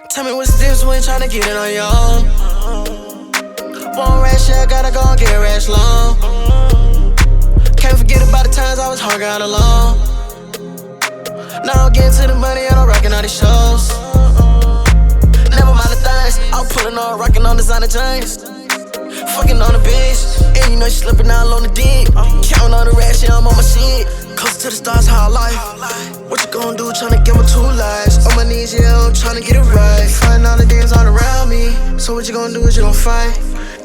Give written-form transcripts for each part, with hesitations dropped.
Tell me what's the difference when tryna get it on your own. One rash, yeah, gotta go and get rash long. Can't forget about the times I was hung out alone. Now I'm getting to the money and I'm rocking all these shows. Never mind the things, I'm pulling on, rocking on designer jeans. Fucking on the bitch, and you know she slipping all on the dick. Counting on the rash, yeah, I'm on my shit. Closer to the stars, how I life. What you gon' do, tryna give her 2 lives? On my knees, yeah, I'm tryna get it right. Fighting all the demons all around me. So what you gon' do is you gon' fight.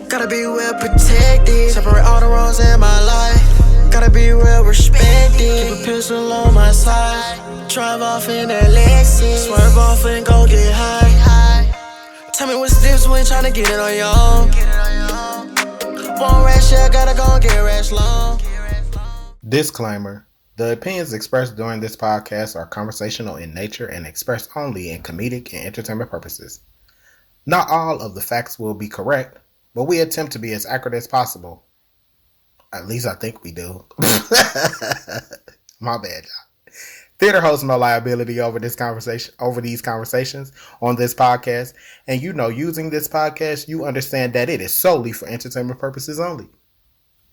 Gotta be well protected. Separate all the wrongs in my life. Gotta be well respected. Keep a pistol on my side. Drive off in that Lexus. Swerve off and go get high. Tell me what's the difference when tryna get it on your own. One rash, yeah, gotta go and get rash long. Disclaimer. The opinions expressed during this podcast are conversational in nature and expressed only in comedic and entertainment purposes. Not all of the facts will be correct, but we attempt to be as accurate as possible. At least I think we do. My bad, y'all. Theater holds no liability over these conversations on this podcast, and using this podcast, you understand that it is solely for entertainment purposes only.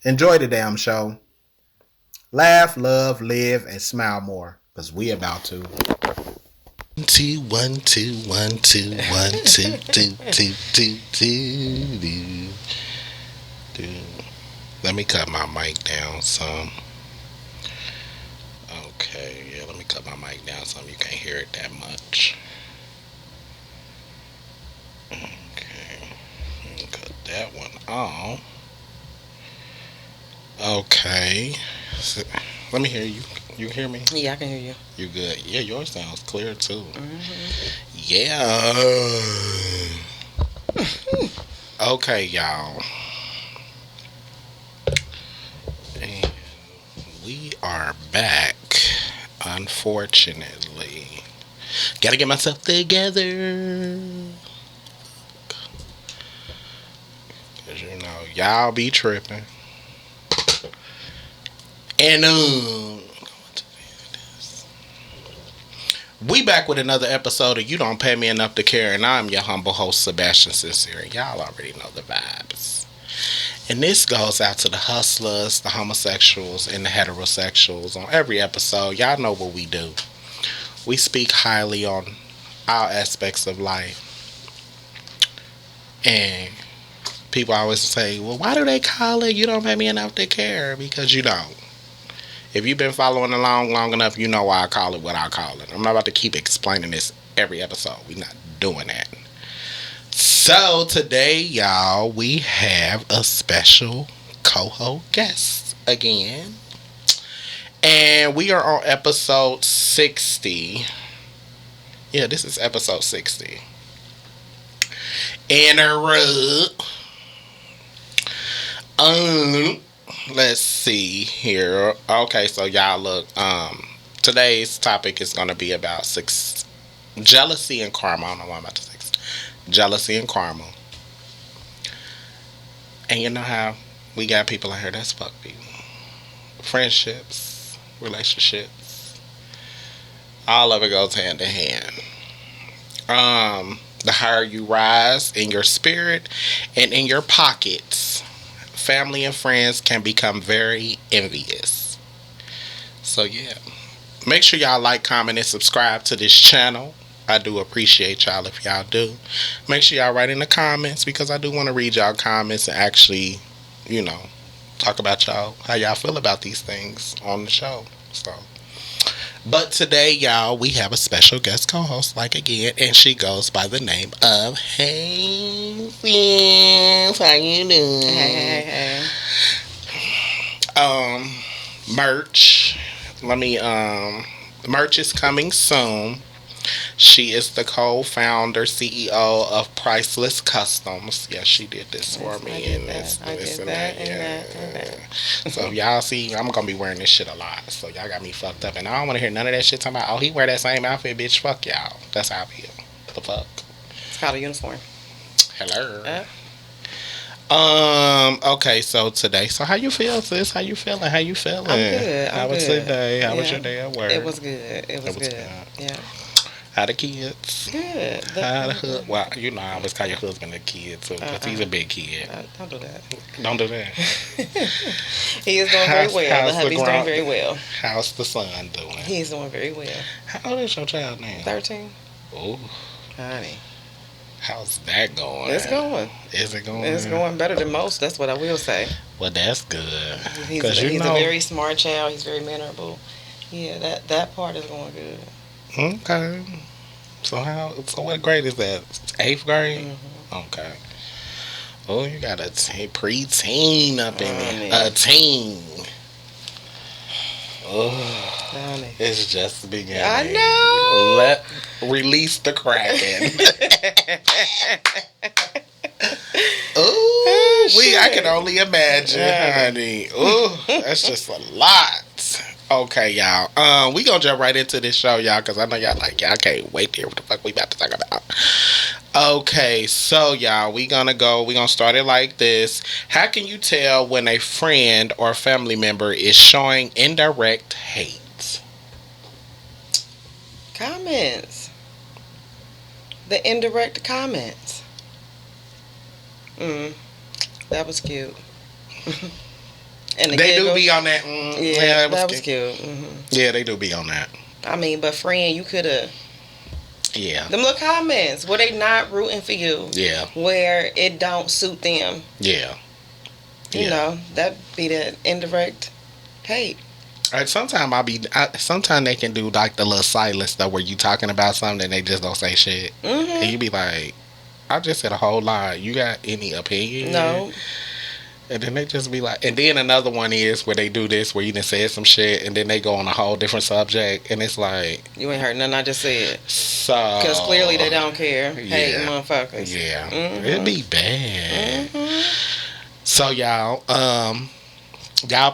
Enjoy the damn show. Laugh, love, live, and smile more, because we about to. 2 1 2 1 2 1 2 2 2 2 2. Let me cut my mic down some. Okay, yeah, let me cut my mic down some. You can't hear it that much. Okay, cut that one off. Okay, so, let me hear you. You hear me? Yeah, I can hear you. You good? Yeah, yours sounds clear too. Mm-hmm. Yeah. Okay, y'all. And we are back. Unfortunately, gotta get myself together. Cause y'all be tripping. And we back with another episode of You Don't Pay Me Enough to Care, and I'm your humble host, Sebastian Sincere. Y'all already know the vibes. And this goes out to the hustlers, the homosexuals, and the heterosexuals on every episode. Y'all know what we do. We speak highly on all aspects of life. And people always say, well, why do they call it You Don't Pay Me Enough to Care? Because you don't. If you've been following along long enough, you know why I call it what I call it. I'm not about to keep explaining this every episode. We're not doing that. So today, y'all, we have a special co-host guest again. And we are on episode 60. Yeah, this is episode 60. Let's see here. Okay, so y'all look. Today's topic is going to be about jealousy and karma. I don't know why I'm about to say jealousy and karma. And you know how we got people out here that's fuck people. Friendships, relationships, all of it goes hand in hand. The higher you rise in your spirit and in your pockets, family and friends can become very envious. So yeah, make sure y'all like, comment, and subscribe to this channel. I do appreciate y'all if y'all do. Make sure y'all write in the comments, because I do want to read y'all comments and actually, talk about y'all, how y'all feel about these things on the show. So, but today, y'all, we have a special guest co-host, again, and she goes by the name of Envious. How you doing? Hey. Merch. Merch is coming soon. She is the co-founder, CEO of Priceless Customs. Yes, she did this for me. So y'all see, I'm going to be wearing this shit a lot. So y'all got me fucked up. And I don't want to hear none of that shit talking about, oh, he wear that same outfit, bitch. Fuck y'all. That's how I feel. The fuck? It's called a uniform. Hello. Okay, so today. So how you feel, sis? How you feeling? I'm good. How was today? How was your day at work? It was good. It was good. Yeah. How the kids? Good. How the well, you know, I always call your husband a kid too, because he's a big kid. Don't do that. Don't do that. He is doing very well. The how's hubby's doing grown- very well. How's the son doing? He's doing very well. How old is your child now? 13. Oh, Honey. how's that going? It's going. Is it going? It's going better than most. That's what I will say. Well, that's good. He's Because a very smart child. He's very mannerable. Yeah, that part is going good. Okay. So what grade is that? 8th grade? Mm-hmm. Okay. Oh, you got a preteen up in there. man. A teen. Oh, Honey. it's just beginning. I know. Release the kraken. Ooh, I can only imagine, honey. Ooh, that's just a lot. Okay, y'all. We gonna jump right into this show, y'all, because I know y'all can't wait to hear what the fuck we about to talk about. Okay, so y'all, we gonna start it like this. How can you tell when a friend or family member is showing indirect hate? Comments. The indirect comments. That was cute. And They do be on that. Yeah, that was cute. Mm-hmm. Yeah, they do be on that. I mean, but friend, you could have. Yeah. Them little comments where they not rooting for you. Yeah. Where it don't suit them. Yeah. You know, that be that indirect hate. Sometimes they can do like the little silence though, where you talking about something and they just don't say shit, and you be like, "I just said a whole lot. You got any opinion?" No. And then they just be like, and then another one is where they do this, where you done said some shit, and then they go on a whole different subject, and it's like, you ain't heard nothing I just said. So Because clearly they don't care. Hate motherfuckers. Yeah, it'd be bad. So y'all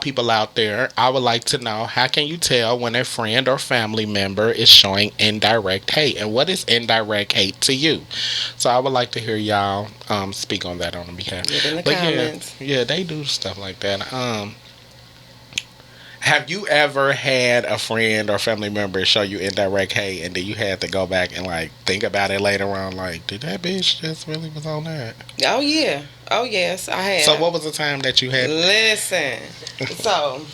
people out there, I would like to know, how can you tell when a friend or family member is showing indirect hate, and what is indirect hate to you? So I would like to hear y'all speak on that on the behalf. Get in the comments. Yeah, they do stuff like that. Have you ever had a friend or family member show you indirect hate, and then you had to go back and like think about it later on, like, did that bitch just really was on that? Oh yeah. Oh yes, I have. So what was the time that you had? Listen. So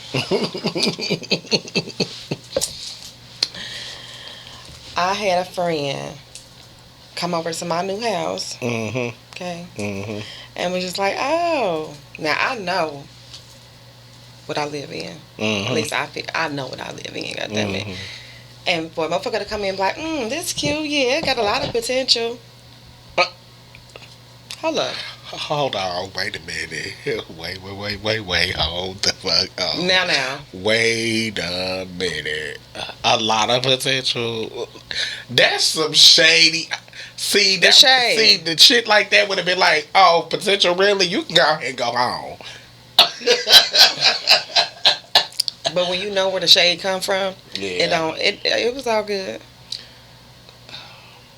I had a friend come over to my new house. Mm-hmm. Okay. Mm-hmm. And was just like, oh, now I know what I live in. Mm-hmm. At least I know what I live in. Goddamn it. And for a motherfucker to come in and be like, this cute, yeah, it got a lot of potential. Hold up. Hold on, wait a minute. Wait, hold the fuck on. Now. Wait a minute. A lot of potential. That's some shady. See, The shade. See, the shit like that would have been like, oh, potential really? You can go ahead and go home. But when you know where the shade come from, Yeah. it was all good.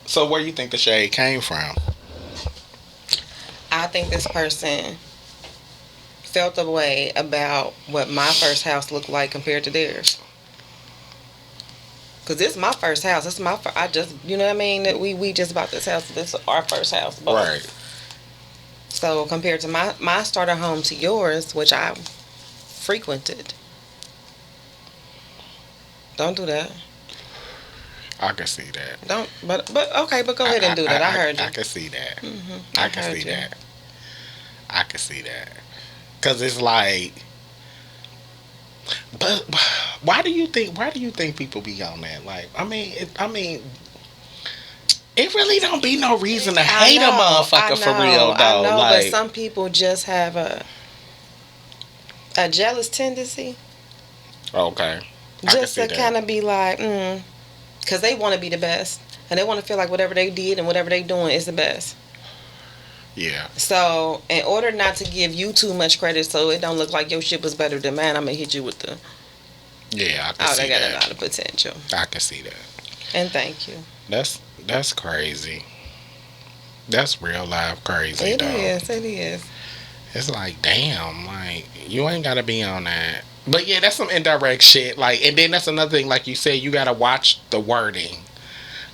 So where you think the shade came from? I think this person felt a way about what my first house looked like compared to theirs. Cause this is my first house. This is I just, you know what I mean? That we just bought this house. This is our first house. Both. Right. So compared to my starter home to yours, which I frequented. Don't do that. I can see that. Don't. But okay. But go ahead and do that. I heard you. I can see that. Mm-hmm. I can see that. I can see that. Cause it's like, but why do you think people be on that? Like, I mean, it really don't be no reason to hate a motherfucker for real though. I know, like, but some people just have a jealous tendency. Okay. Just to kind of be like, because they want to be the best, and they want to feel like whatever they did and whatever they doing is the best. Yeah. So, in order not to give you too much credit, so it don't look like your shit was better than mine, I'm gonna hit you with the. Yeah, I can see they got that. a lot of potential. I can see that. And thank you. That's crazy. That's real life crazy. It though. is. It is. It's like, damn, like, you ain't gotta be on that. But yeah, that's some indirect shit. Like, and then that's another thing, like you said, you gotta watch the wording.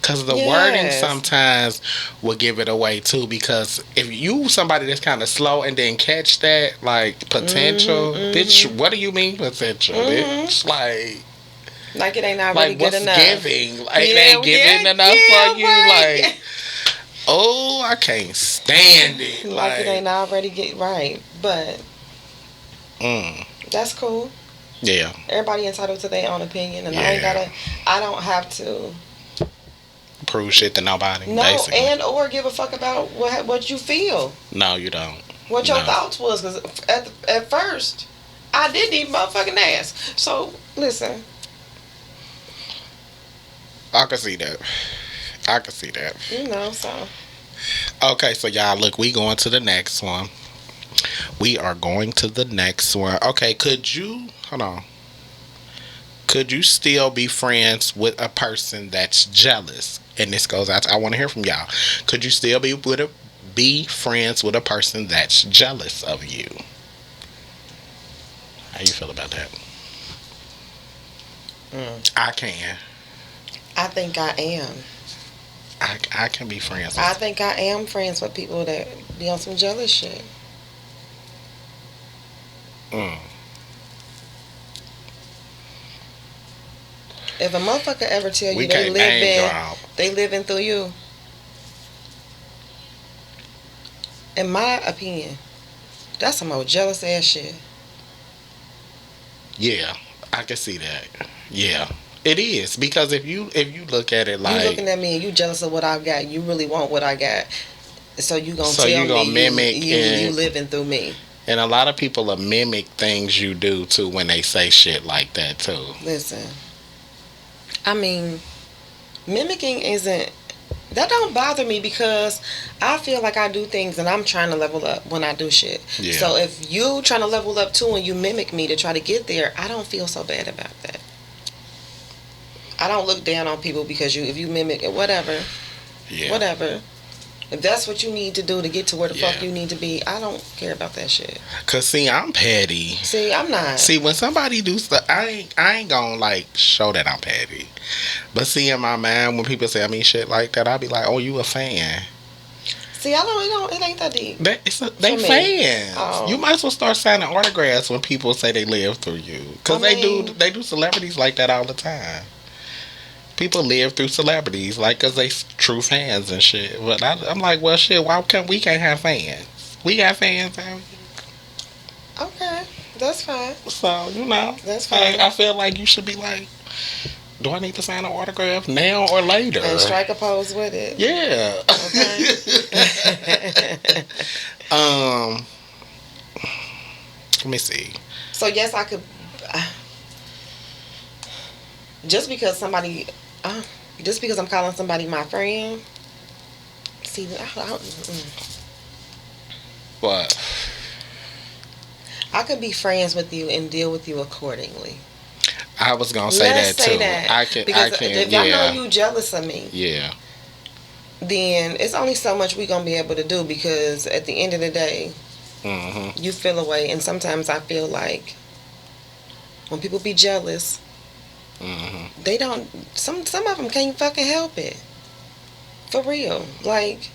Because the wording sometimes will give it away too. Because if you somebody that's kind of slow and then catch that, like, potential, bitch, what do you mean potential, bitch? Like it ain't already good what's enough. Giving? Like, it ain't giving enough for you. Right. Like, oh, I can't stand it. Like it ain't already right. But that's cool. Yeah. Everybody entitled to their own opinion, and I don't have to prove shit to nobody. No, basically. and or give a fuck about what you feel. No, you don't. What your thoughts was, because at first I didn't even motherfucking ask. So listen, I can see that. You know, so. Okay, so y'all, look, we going to the next one. We are going to the next one. Okay, hold on. Could you still be friends with a person that's jealous? And this goes out I want to hear from y'all. Could you still be friends with a person that's jealous of you? How you feel about that? I can. I think I am. I can be friends with I think I am friends with people that be on some jealous shit. If a motherfucker ever tell you they living through you, in my opinion, that's some old jealous ass shit. Yeah, I can see that. Yeah, it is, because if you look at it like you looking at me and you jealous of what I got, you really want what I got, so you gonna mimic you living through me. And a lot of people will mimic things you do too when they say shit like that too. Listen, I mean, mimicking that don't bother me, because I feel like I do things and I'm trying to level up when I do shit. Yeah. So if you trying to level up too and you mimic me to try to get there, I don't feel so bad about that. I don't look down on people because if you mimic it, whatever. If that's what you need to do to get to where the fuck you need to be, I don't care about that shit. Cause see, I'm petty. See, I'm not. See, when somebody do stuff, I ain't gonna like show that I'm petty. But see, in my mind, when people say I mean shit like that, I be like, "Oh, you a fan?" See, it ain't that deep. They fans. Oh. You might as well start signing autographs when people say they live through you, cause they do celebrities like that all the time. People live through celebrities, like, cause they true fans and shit. But I'm like, well, shit. Why we can't have fans? We got fans out here. Okay, that's fine. So that's fine. I feel like you should be like, do I need to sign an autograph now or later? And strike a pose with it. Yeah. Okay. Let me see. So yes, I could. Just because I'm calling somebody my friend. See, What? I could be friends with you and deal with you accordingly. I was gonna say that too. I can. If I know you jealous of me, then it's only so much we gonna be able to do, because at the end of the day, you feel away, and sometimes I feel like when people be jealous, they don't. Some of them can't fucking help it. For real, like,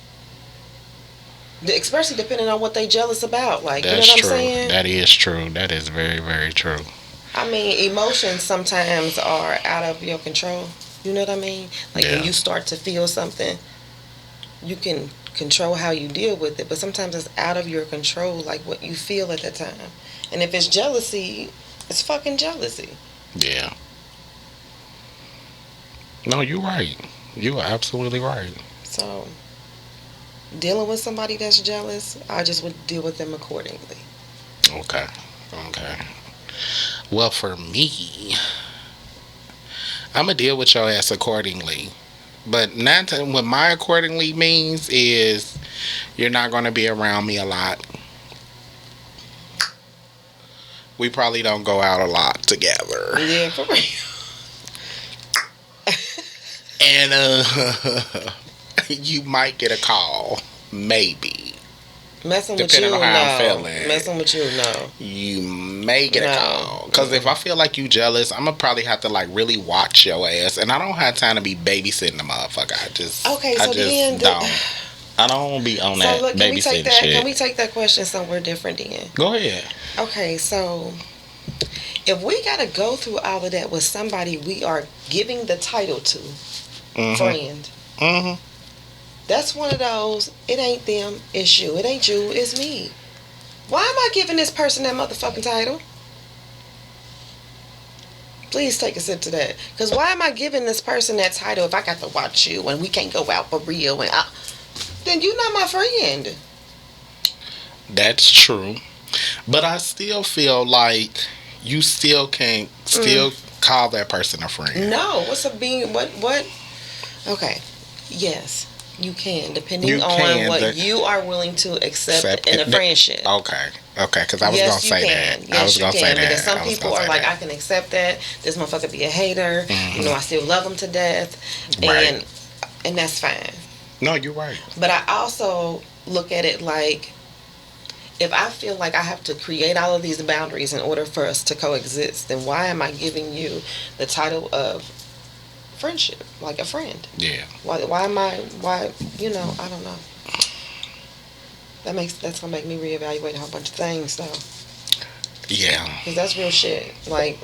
especially depending on what they jealous about. Like, that's you know what I'm saying? That is true. That is very, very true. I mean, emotions sometimes are out of your control. You know what I mean? Like, when you start to feel something, you can control how you deal with it, but sometimes it's out of your control, like what you feel at the time. And if it's jealousy, it's fucking jealousy. Yeah. No, you're right. You are absolutely right. So, dealing with somebody that's jealous, I just would deal with them accordingly. Okay. Well, for me, I'm going to deal with your ass accordingly. But what my accordingly means is you're not going to be around me a lot. We probably don't go out a lot together. Yeah, for real. And you might get a call. Maybe. Messing with depending you, on how I'm no. feeling. Messing with you, no. You may get a No. call. Because if I feel like you jealous, I'm going to probably have to like really watch your ass. And I don't have time to be babysitting the motherfucker. I don't be on that look, babysitting shit. Can we take that question somewhere different then? Go ahead. Okay, so if we got to go through all of that with somebody we are giving the title to, friend, that's one of those, it ain't them, it's you. It ain't you, it's me. Why am I giving this person that motherfucking title? Please take a sip to that. Because why am I giving this person that title if I got to watch you and we can't go out for real? And then you're not my friend. That's true. But I still feel like you still can't call that person a friend. No. What? Okay. Yes. You can, depending on what you are willing to accept in a friendship. Okay, because I was going to say that. Yes, I was going to say that. Because some people are like, I can accept that. This motherfucker be a hater. You know, I still love him to death. And that's fine. No, you're right. But I also look at it like, if I feel like I have to create all of these boundaries in order for us to coexist, then why am I giving you the title of friendship, like a friend? Yeah. Why you know, I don't know. That's gonna make me reevaluate a whole bunch of things though. Yeah. Because that's real shit. Like,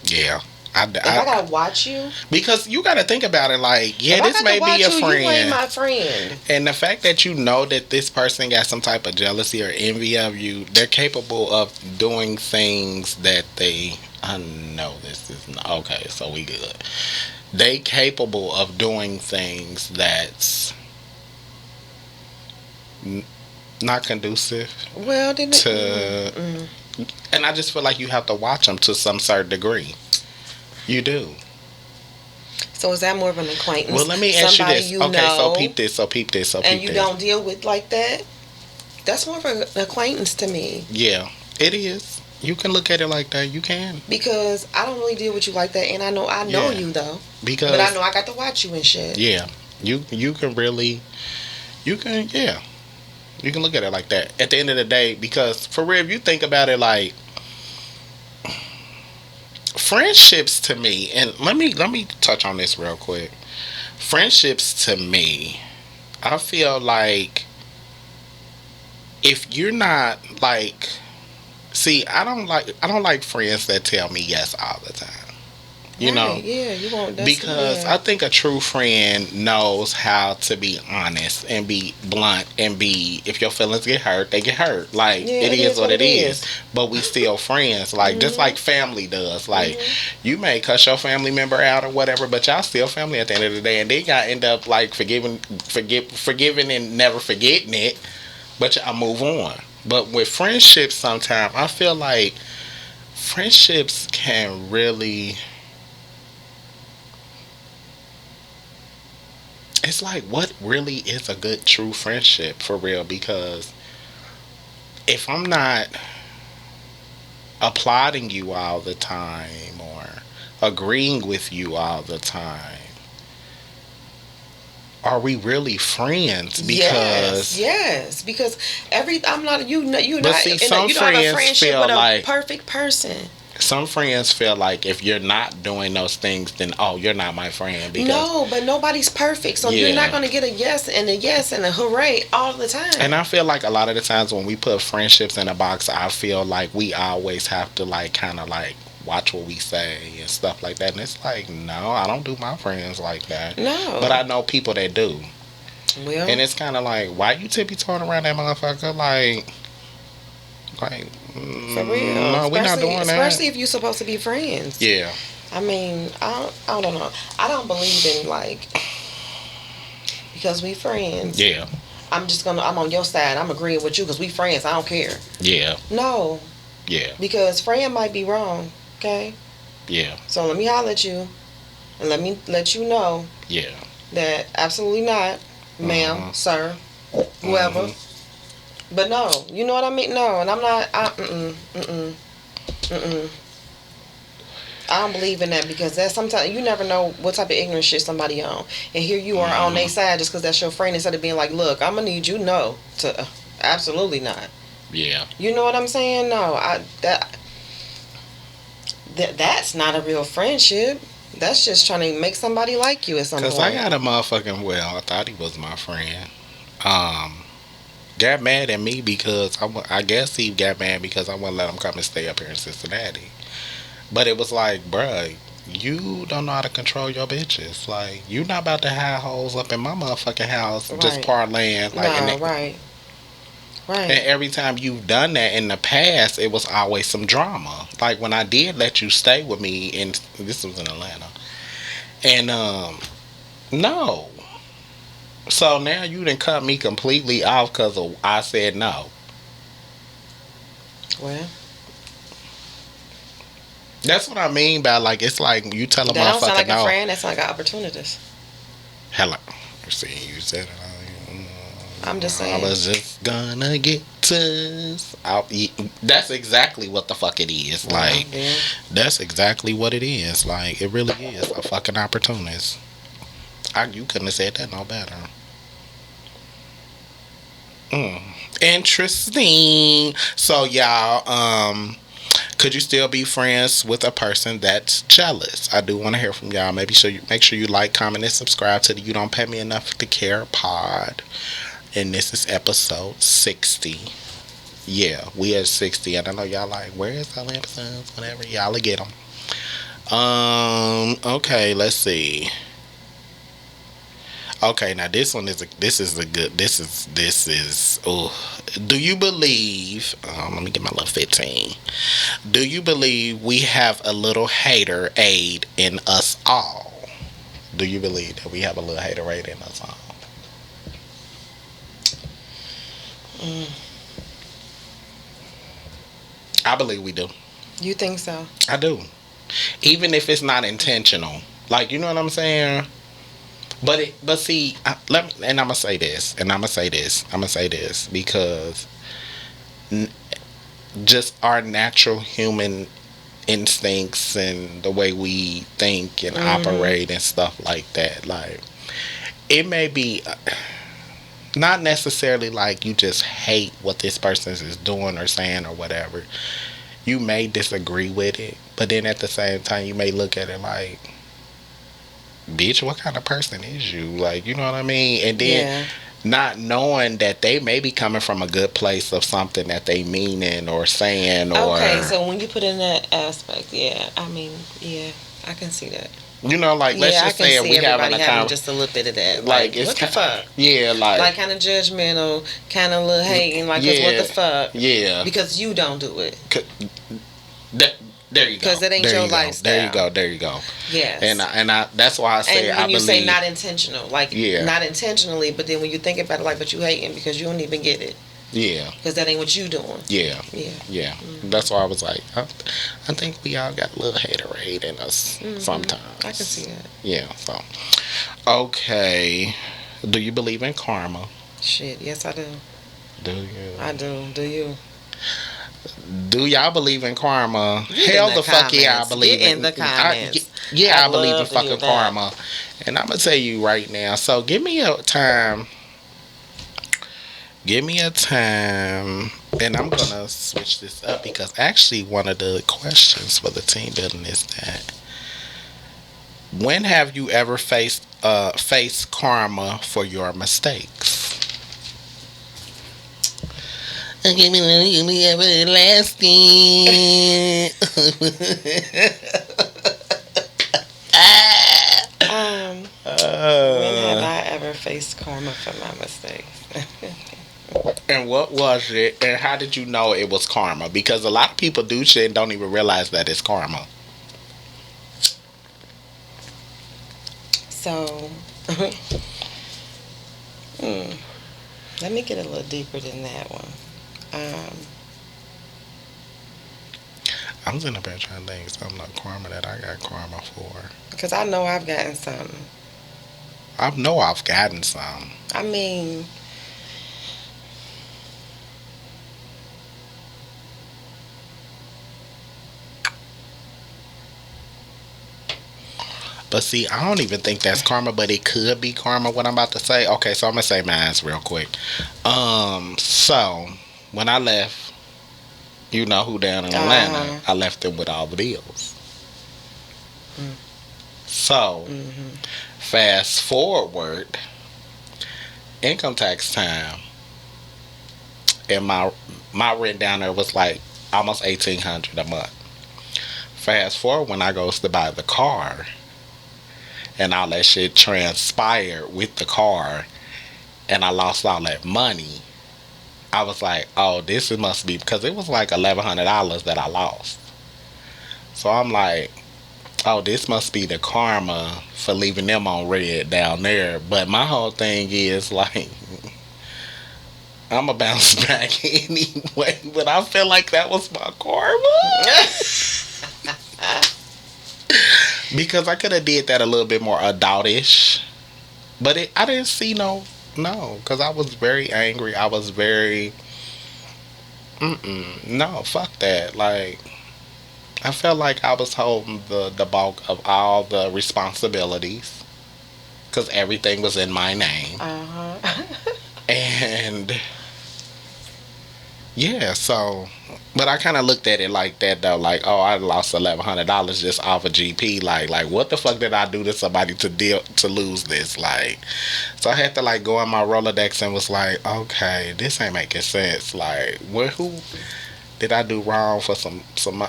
yeah. If I gotta watch you, because you gotta think about it like, this may be a friend. You ain't my friend. And the fact that you know that this person got some type of jealousy or envy of you, they're capable of doing things that I know this is not okay, so we good. They capable of doing things that's not conducive. Well, and I just feel like you have to watch them to some certain degree. You do. So is that more of an acquaintance? Well, let me ask you this. So peep this. And you don't deal with like that? That's more of an acquaintance to me. Yeah, it is. You can look at it like that. You can. Because I don't really deal with you like that, and I know you though. But I know I got to watch you and shit. Yeah, you can really, you can look at it like that. At the end of the day, because for real, if you think about it, like friendships to me, and let me touch on this real quick. Friendships to me, I feel like if you're not like, see, I don't like friends that tell me yes all the time. You know? Yeah, you won't. Because I think a true friend knows how to be honest and be blunt and be, if your feelings get hurt, they get hurt. Like, it is what it is. But we still friends. Like, just like family does. Like, you may cuss your family member out or whatever, but y'all still family at the end of the day. And then y'all end up, like, forgiving and never forgetting it. But y'all move on. But with friendships sometimes, I feel like friendships can really... It's like, what really is a good true friendship for real? Because if I'm not applauding you all the time or agreeing with you all the time, are we really friends? Because yes, because I'm not you not you but not see, you some don't have a friends friendship feel with a like perfect person. Some friends feel like if you're not doing those things, then you're not my friend. Because no, but nobody's perfect, so you're not going to get a yes and a hooray all the time. And I feel like a lot of the times when we put friendships in a box, I feel like we always have to like kind of like watch what we say and stuff like that. And it's like, no, I don't do my friends like that. No, but I know people that do. Well, and it's kind of like, why you tippy-toeing around that motherfucker? Like. For real. No, we're not doing that. Especially if you're supposed to be friends. Yeah. I mean, I don't know. I don't believe in like, because we friends. Yeah. I'm on your side. I'm agreeing with you because we friends. I don't care. Yeah. No. Yeah. Because friend might be wrong. Okay. Yeah. So let me holler at you, and let me let you know. Yeah. That absolutely not, ma'am, sir, whoever. But no, you know what I mean? No, and I'm not, I don't believe in that, because that's sometimes, you never know what type of ignorant shit somebody on. And here you are on their side just because that's your friend, instead of being like, look, I'm going to need you to Absolutely not. Yeah. You know what I'm saying? No, that's not a real friendship. That's just trying to make somebody like you at some point. Cause I got a motherfucking I thought he was my friend. Got mad at me because I guess he got mad because I wouldn't let him come and stay up here in Cincinnati. But it was like, bruh, you don't know how to control your bitches. Like, you not about to have hoes up in my motherfucking house just parlaying. Like, right. And every time you've done that in the past, it was always some drama. Like when I did let you stay with me, and this was in Atlanta, and no. So now you done cut me completely off because I said no. Well, that's what I mean by like it's like you tell a motherfucker no. That don't sound like a friend. That sound like an opportunist. Hello, see you said it. I'm just saying. I was just gonna get to. That's exactly what the fuck it is. Like, that's exactly what it is. Like, it really is a fucking opportunist. You couldn't have said that no better. Interesting. So, y'all, could you still be friends with a person that's jealous? I do want to hear from y'all. Make sure you like, comment, and subscribe to the You Don't Pay Me Enough to Care pod. And this is episode 60. Yeah, we at 60. And I know y'all like, where's all the episodes? Whatever. Y'all will get them. Okay, let's see. Okay, now this is do you believe, let me get my little 15. Do you believe we have a little hater aid in us all? Do you believe that we have a little hater aid in us all? I believe we do. You think so? I do. Even if it's not intentional. Like, you know what I'm saying? But see, I'm gonna say this, because just our natural human instincts and the way we think and operate and stuff like that, like, it may be not necessarily like you just hate what this person is doing or saying or whatever. You may disagree with it, but then at the same time you may look at it like, bitch, what kind of person is you? Like, you know what I mean? And then not knowing that they may be coming from a good place of something that they meaning or saying or... Okay, so when you put in that aspect, I mean, I can see that. You know, like, let's just say we having just a little bit of that. Like what the fuck? Yeah, like kind of judgmental, kind of little hating, like, what the fuck? Yeah. Because you don't do it. There you go. Because it ain't your lifestyle. There you go. Yes. And I that's why I say I believe. And when you say not intentional, like, not intentionally, but then when you think about it, like, but you hating because you don't even get it. Yeah. Because that ain't what you doing. Yeah. Mm-hmm. That's why I was like, I think we all got a little haterade in us sometimes. I can see that. Yeah. So, okay. Do you believe in karma? Shit, yes I do. Do you? I do. Do you? Do y'all believe in karma? Hell the fuck yeah, I believe in the comments. I believe in fucking karma. And I'm gonna tell you right now. So give me a time. And I'm gonna switch this up because actually one of the questions for the team building is that when have you ever faced karma for your mistakes? Okay, me everlasting. When have I ever faced karma for my mistakes? And what was it? And how did you know it was karma? Because a lot of people do shit and don't even realize that it's karma. So, let me get a little deeper than that one. I'm sitting up here trying to think of something like karma that I got karma for. Because I know I've gotten some. I know I've gotten some. I mean... But see, I don't even think that's karma, but it could be karma. What I'm about to say. Okay, so I'm gonna say mine real quick. So when I left, you know who down in Atlanta, I left them with all the bills. So fast forward, income tax time, and my rent down there was like almost $1,800 a month. Fast forward when I goes to buy the car, and all that shit transpired with the car, and I lost all that money. I was like, oh, this must be, because it was like $1,100 that I lost. So I'm like, oh, this must be the karma for leaving them on red down there. But my whole thing is like, I'm going to bounce back anyway. But I feel like that was my karma. Because I could have did that a little bit more adultish. But I didn't see no, because I was very angry. I was very, no, fuck that. Like, I felt like I was holding the bulk of all the responsibilities, because everything was in my name. And yeah, so, but I kind of looked at it like that though, like, oh, I lost $1,100 just off a GP. Like what the fuck did I do to somebody to lose this? Like, so I had to like go on my Rolodex and was like, okay, this ain't making sense. Like, who did I do wrong for some?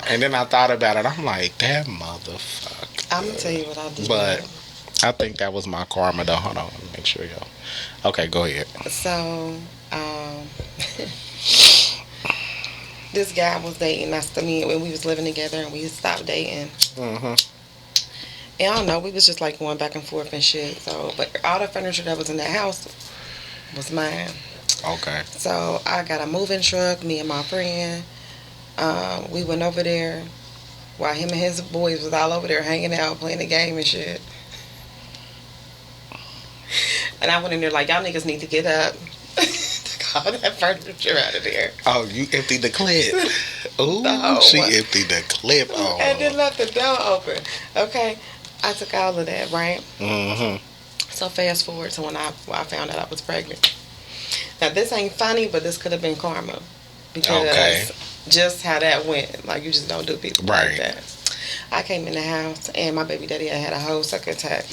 And then I thought about it. I'm like, that motherfucker. I'm gonna tell you what I did. But I think that was my karma though. Hold on, let me make sure y'all. Okay, go ahead. So, this guy was dating us to me when we was living together, and we stopped dating. And I don't know, we was just like going back and forth and shit. So, but all the furniture that was in that house was mine. Okay. So I got a moving truck. Me and my friend, we went over there while him and his boys was all over there hanging out, playing the game and shit. And I went in there like, y'all niggas need to get up. All that furniture out of there. Oh, you emptied the clip. Ooh, she emptied the clip. Oh. And then left the door open. Okay, I took all of that, right? So fast forward to when I found out I was pregnant. Now this ain't funny, but this could have been karma, because just how that went, like, you just don't do people like that. I came in the house and my baby daddy had a whole sucker attack.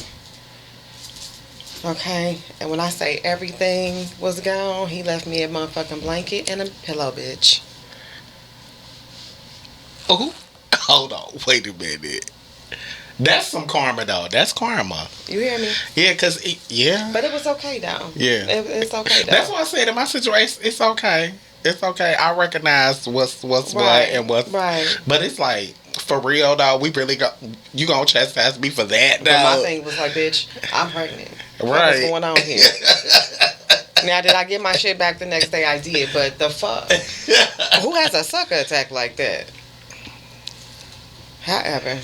Okay, and when I say everything was gone, he left me a motherfucking blanket and a pillow, bitch. Oh, hold on, wait a minute. That's some karma though. That's karma. You hear me? Yeah, cause But it was okay though. Yeah, it's okay though. That's why I said in my situation, it's okay. It's okay. I recognize what's what and what's right. But it's like, for real though, we really you gonna chastise me for that? But my thing was like, bitch, I'm pregnant. Right. What's going on here? Now, did I get my shit back the next day? I did, but the fuck? Who has a sucker attack like that? However.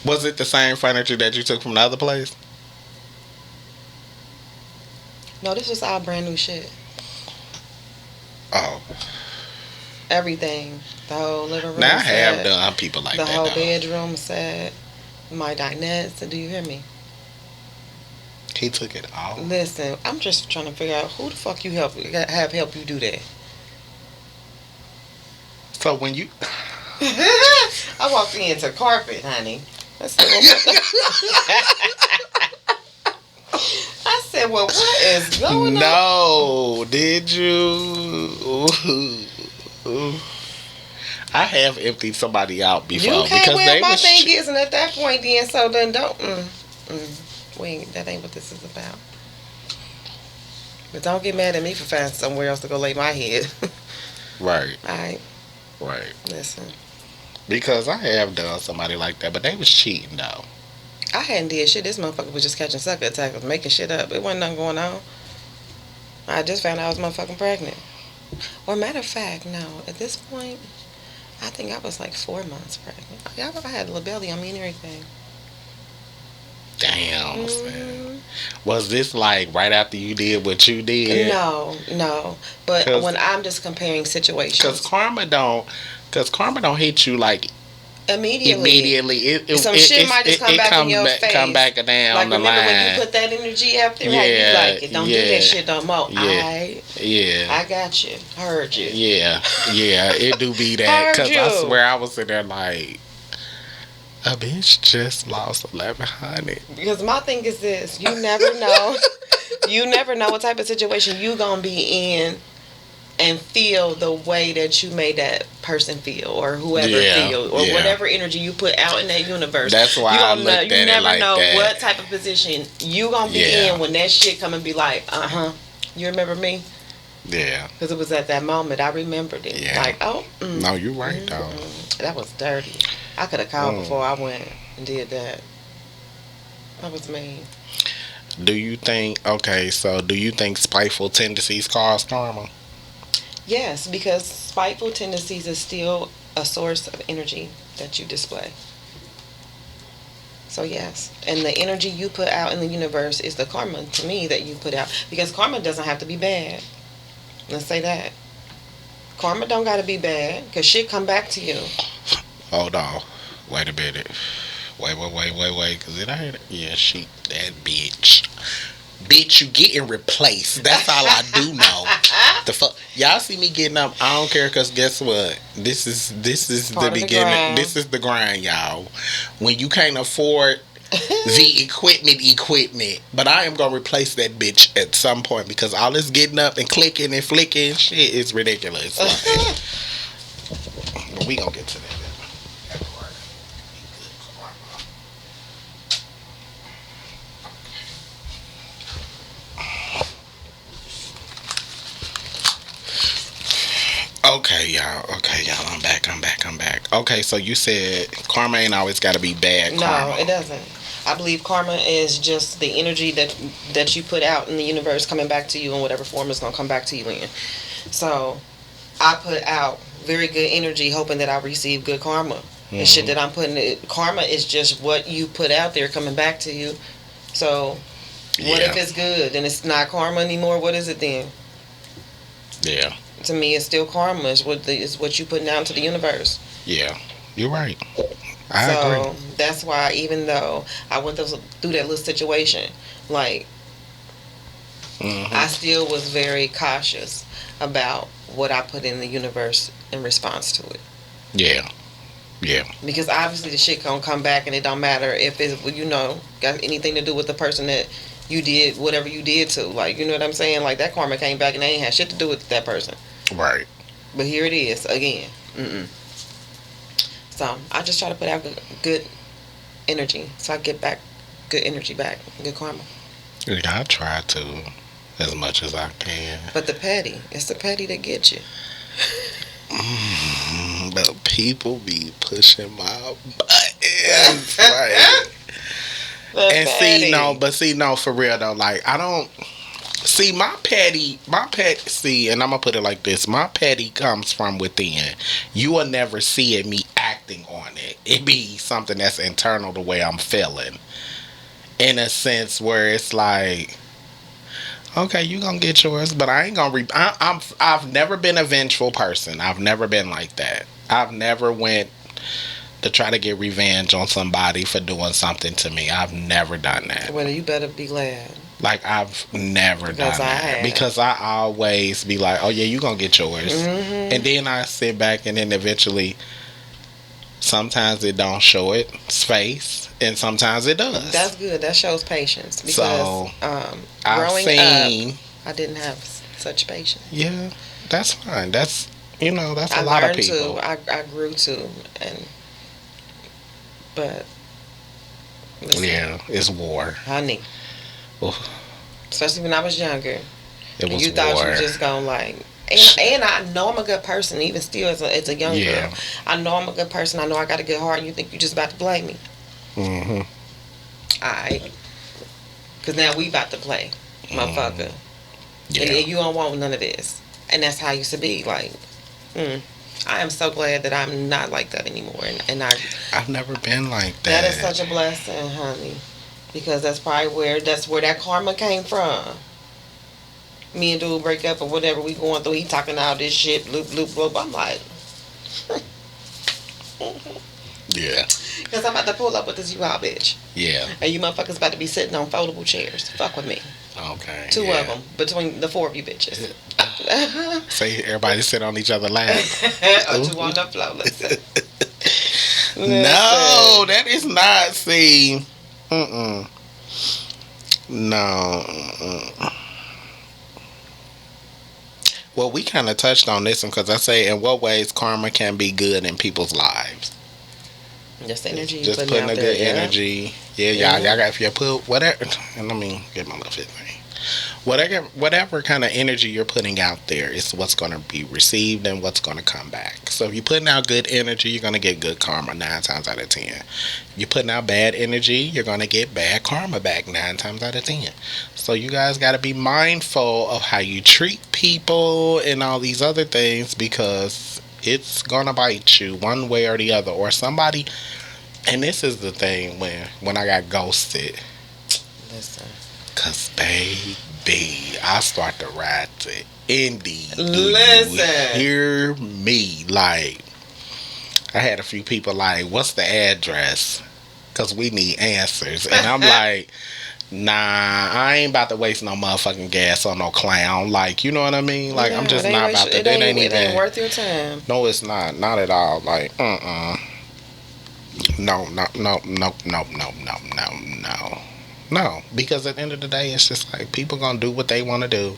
Was it the same furniture that you took from the other place? No, this was all brand new shit. Oh. Everything. The whole living room now I set. have done people like the that. The whole though. bedroom set. My dinette. Do you hear me? He took it all. Listen, I'm just trying to figure out who the fuck you have help you do that. So when you... I walked into carpet, honey. I said, well, what is going on? No, did you? I have emptied somebody out before. You can't, because well, my thing isn't at that point then, so then don't... that ain't what this is about. But don't get mad at me for finding somewhere else to go lay my head. Right. Alright. Right. Listen. Because I have done somebody like that, but they was cheating though. I hadn't did shit. This motherfucker was just catching sucker attacks, was making shit up. It wasn't nothing going on. I just found out I was motherfucking pregnant. Or matter of fact, no. At this point, I think I was like 4 months pregnant. I had a little belly on me and everything. Damn. Was this like right after you did what you did? No. But when I'm just comparing situations. Because karma don't hit you like Immediately. Some shit might just come back in your face. Come back down like, the remember line. when you put that energy out there? How you like it? Don't do that shit no more. I got you. Heard you. Yeah, it do be that. Because I swear I was in there like, a bitch just lost 1,100. Because my thing is this: you never know. You never know what type of situation you gonna be in and feel the way that you made that person feel, or whoever feel, or whatever energy you put out in that universe. That's why I looked at it like that. You never know what type of position you gonna be in when that shit come and be like, you remember me? Yeah. Because it was at that moment I remembered it. Yeah. Like, no, you're right though. That was dirty. I could have called before I went and did that. That was mean. Do you think spiteful tendencies cause karma? Yes, because spiteful tendencies is still a source of energy that you display. So yes, and the energy you put out in the universe is the karma to me that you put out. Because karma doesn't have to be bad. Let's say that. Karma don't gotta be bad, because shit come back to you. Hold on. Wait a minute. Wait, because it ain't. Yeah, that bitch. Bitch, you getting replaced. That's all I do know. The fuck, y'all see me getting up. I don't care, because guess what? This is the beginning. This is the grind, y'all. When you can't afford the equipment, but I am gonna replace that bitch at some point, because all this getting up and clicking and flicking shit is ridiculous. Like, but we gonna get to that. Okay, y'all. I'm back. Okay, so you said karma ain't always got to be bad karma. No, it doesn't. I believe karma is just the energy that you put out in the universe coming back to you in whatever form it's going to come back to you in. So, I put out very good energy hoping that I receive good karma. The shit that I'm putting, karma is just what you put out there coming back to you. So, what if it's good and it's not karma anymore? What is it then? Yeah. To me, it's still karma. It's what you putting out into the universe. Yeah, you're right. I agree. That's why, even though I went through that little situation, like, I still was very cautious about what I put in the universe in response to it. Yeah. Because obviously the shit gonna come back, and it don't matter if it's, got anything to do with the person that you did whatever you did to. Like, you know what I'm saying? Like, that karma came back and they ain't had shit to do with that person. Right. But here it is again. So I just try to put out good energy, so I get back good energy back, good karma. Yeah, I try to as much as I can. But it's the petty that gets you. But people be pushing my buttons. Like, for real though, like, I don't see my petty, and I'm gonna put it like this: my petty comes from within. You will never see it me acting on it. It be something that's internal, the way I'm feeling, in a sense where it's like, okay, you gonna get yours, but I ain't gonna I've never been a vengeful person. I've never been like that. I've never went to try to get revenge on somebody for doing something to me. I've never done that. Well, you better be glad. Like, I've never done that. Because I always be like, oh yeah, you gonna get yours. And then I sit back, and then eventually, sometimes it don't show its face, and sometimes it does. That's good. That shows patience. Because growing up, I didn't have such patience. Yeah, that's fine. That's a lot of people. I grew too, but listen, yeah, it's war, honey. Oof. Especially when I was younger, it was you thought you were just gonna like. And I know I'm a good person, even still as a young girl. I know I'm a good person. I know I got a good heart, and you think you just about to play me. Alright. Because now we about to play, motherfucker. Yeah. And you don't want none of this. And that's how I used to be. Like, I am so glad that I'm not like that anymore. And I've never been like that. That is such a blessing, honey. Because that's probably where that karma came from. Me and dude break up or whatever we going through. He talking all this shit, bloop, bloop, bloop. I'm like, Yeah. Because I'm about to pull up with this U-Haul bitch. Yeah. And you motherfuckers about to be sitting on foldable chairs. Fuck with me. Okay. Two of them between the four of you bitches. Say everybody sit on each other's lap. Or two on the floor. Listen. No, that is not. See. No. Well, we kind of touched on this one because I say, in what ways karma can be good in people's lives? Just energy. Just putting a good energy. Yeah, y'all got, if you put whatever, and let me get my little fit thing. Whatever kind of energy you're putting out there is what's going to be received and what's going to come back. So if you're putting out good energy, you're going to get good karma 9 times out of 10. If you're putting out bad energy, you're going to get bad karma back 9 times out of 10. So you guys got to be mindful of how you treat people and all these other things, because it's going to bite you one way or the other. Or somebody, and this is the thing when I got ghosted. Listen. Cause baby, I start to ride to Indy. Listen. You hear me? Like, I had a few people like, what's the address? Cause we need answers. And I'm like, nah, I ain't about to waste no motherfucking gas on no clown. Like, you know what I mean? Like, I'm just not about to. It ain't worth your time. No, it's not. Not at all. Like, No. No, because at the end of the day, it's just like people gonna do what they want to do,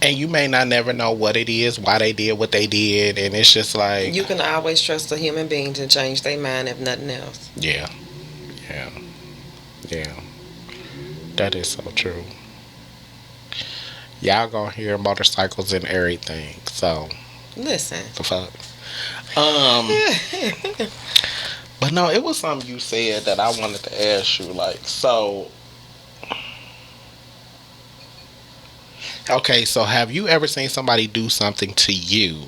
and you may not never know what it is, why they did what they did, and it's just like you can always trust a human being to change their mind, if nothing else. Yeah, that is so true. Y'all gonna hear motorcycles and everything, so listen. The fuck. But no, it was something you said that I wanted to ask you. Like, so, okay, so have you ever seen somebody do something to you,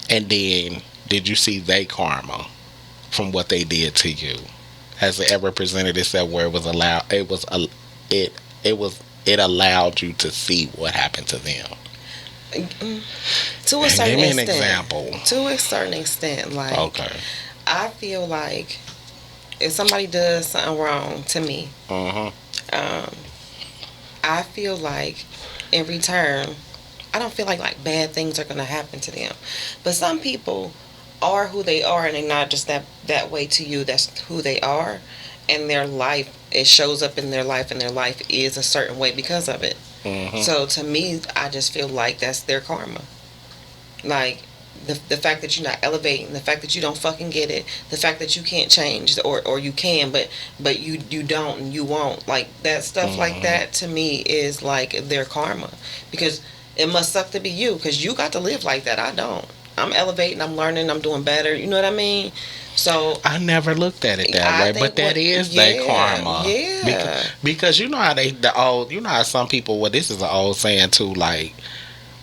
and then did you see they karma from what they did to you? Has it ever presented itself where it allowed you to see what happened to them? To a certain extent. Give me an example. To a certain extent, like, okay. I feel like if somebody does something wrong to me, I feel like in return, I don't feel like bad things are gonna happen to them. But some people are who they are, and they're not just that way to you. That's who they are, and their life, it shows up in their life, and their life is a certain way because of it. So to me, I just feel like that's their karma. Like, the fact that you're not elevating, the fact that you don't fucking get it, the fact that you can't change, or you can, but you don't and you won't. Like, that stuff like that to me is like their karma, because it must suck to be you, because you got to live like that. I don't. I'm elevating, I'm learning, I'm doing better. You know what I mean? So I never looked at it that way, but that is their karma. Yeah. Because you know how you know how some people. Well, this is an old saying too. Like,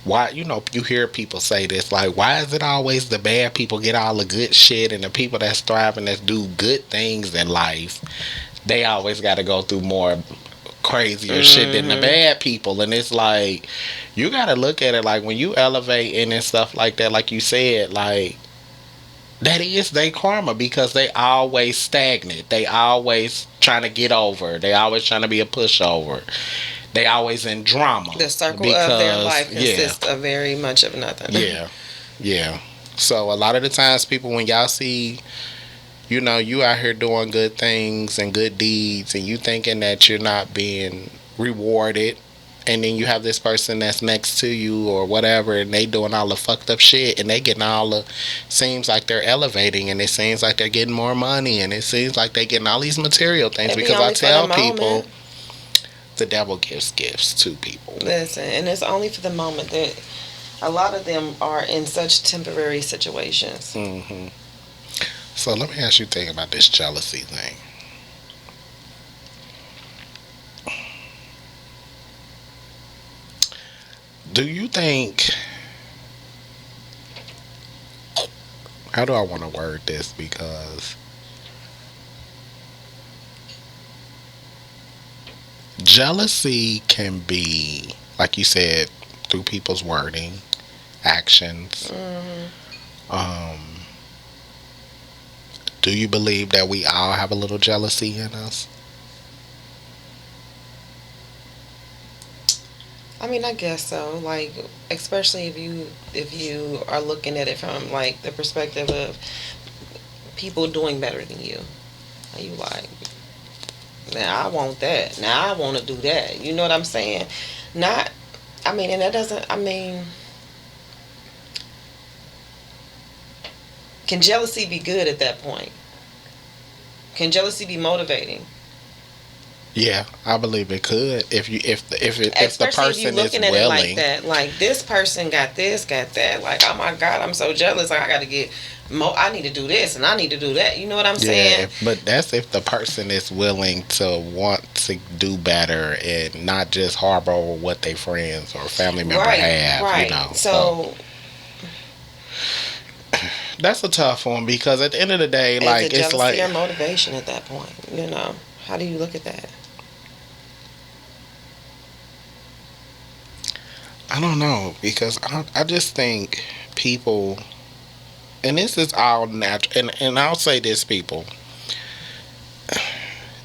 why, you hear people say this, like, why is it always the bad people get all the good shit, and the people that's thriving, that do good things in life, they always got to go through more crazier shit than the bad people? And it's like, you got to look at it like, when you elevate and stuff like that, like you said, like, that is their karma, because they always stagnant. They always trying to get over. They always trying to be a pushover. They always in drama. The circle of their life consists of very much of nothing. Yeah. So a lot of the times, people, when y'all see, you out here doing good things and good deeds, and you thinking that you're not being rewarded, and then you have this person that's next to you or whatever, and they doing all the fucked up shit, and they getting seems like they're elevating, and it seems like they're getting more money, and it seems like they're getting all these material things. Because I tell people, the devil gives gifts to people. Listen, and it's only for the moment. That a lot of them are in such temporary situations. So let me ask you a thing about this jealousy thing. Do you think, how do I want to word this? Because jealousy can be, like you said, through people's wording, actions. Do you believe that we all have a little jealousy in us? I mean, I guess so. Like, especially if you are looking at it from like the perspective of people doing better than you. Are you like, now I want that. Now I want to do that. You know what I'm saying? Not. I mean, and that doesn't. I mean, can jealousy be good at that point? Can jealousy be motivating? Yeah, I believe it could. If the Especially if person you're is looking at it like willing. that, like this person got this, got that. Like, oh my God, I'm so jealous. Like, I got to get more. I need to do this and I need to do that. You know what I'm saying? But that's if the person is willing to want to do better and not just harbor over what their friends or family member have. Right. You know, so that's a tough one because at the end of the day, like it's it's like or motivation at that point. You know, how do you look at that? I don't know because I just think people, and this is all natural, and I'll say this, people,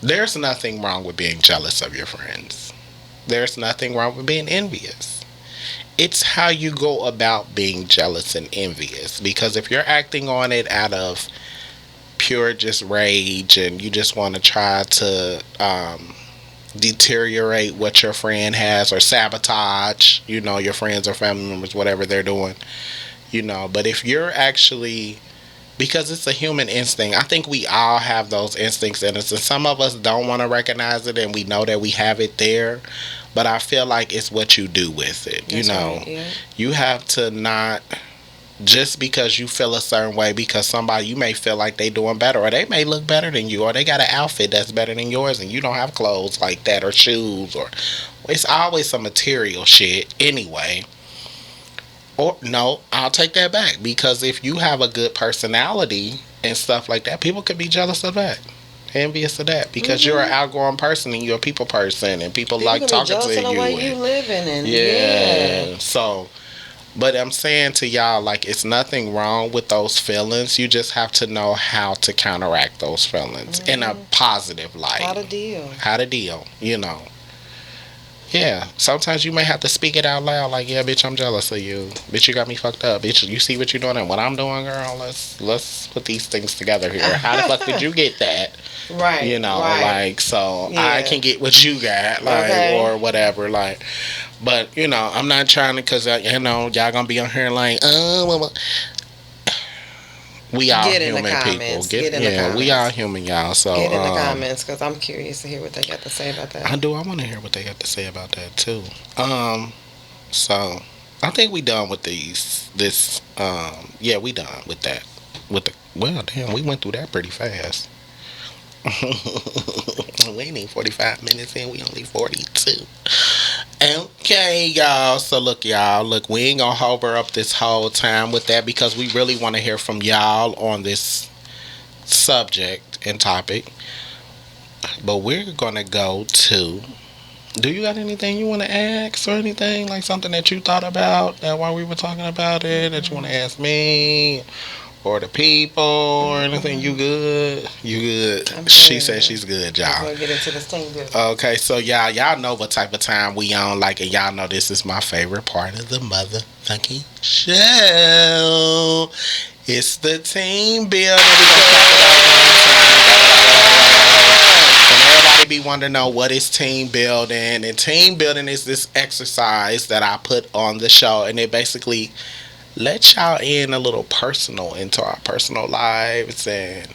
there's nothing wrong with being jealous of your friends. There's nothing wrong with being envious. It's how you go about being jealous and envious, because if you're acting on it out of pure just rage and you just want to try to deteriorate what your friend has or sabotage, your friends or family members, whatever they're doing, but if you're actually, because it's a human instinct, I think we all have those instincts in us, and some of us don't want to recognize it, and we know that we have it there, but I feel like it's what you do with it. That's right, yeah. You have to not, just because you feel a certain way, because somebody, you may feel like they doing better, or they may look better than you, or they got an outfit that's better than yours and you don't have clothes like that, or shoes, or it's always some material shit anyway. Or no, I'll take that back, because if you have a good personality and stuff like that, people could be jealous of that, envious of that, because you're an outgoing person and you're a people person and people like talking to you. The way you living and yeah. So, but I'm saying to y'all, like, it's nothing wrong with those feelings. You just have to know how to counteract those feelings in a positive light. How to deal. Yeah, sometimes you may have to speak it out loud, like, yeah, bitch, I'm jealous of you. Bitch, you got me fucked up. Bitch, you see what you're doing and what I'm doing, girl? Let's put these things together here. How the fuck did you get that? Right. Like, so I can get what you got, like, or whatever, like. But, I'm not trying to, because, y'all gonna be on here like, we all human people. We all human, y'all. So get in the comments, because I'm curious to hear what they got to say about that. I want to hear what they got to say about that too. So I think we done with this. Yeah, we done with that. Well, damn, we went through that pretty fast. We ain't even 45 minutes in. We only 42. Okay, y'all. So look, we ain't gonna hover up this whole time with that, because we really want to hear from y'all on this subject and topic. But we're gonna go to, do you got anything you want to ask, or anything, like something that you thought about that while we were talking about it that you want to ask me or the people, or anything? You good? She said she's good, y'all. We're gonna get into this team building. Okay, so y'all know what type of time we on, like, and y'all know this is my favorite part of the motherfucking show. It's the team building. We gonna talk about and everybody be wanting to know what is team building. And team building is this exercise that I put on the show, and it basically let y'all in a little personal into our personal lives, and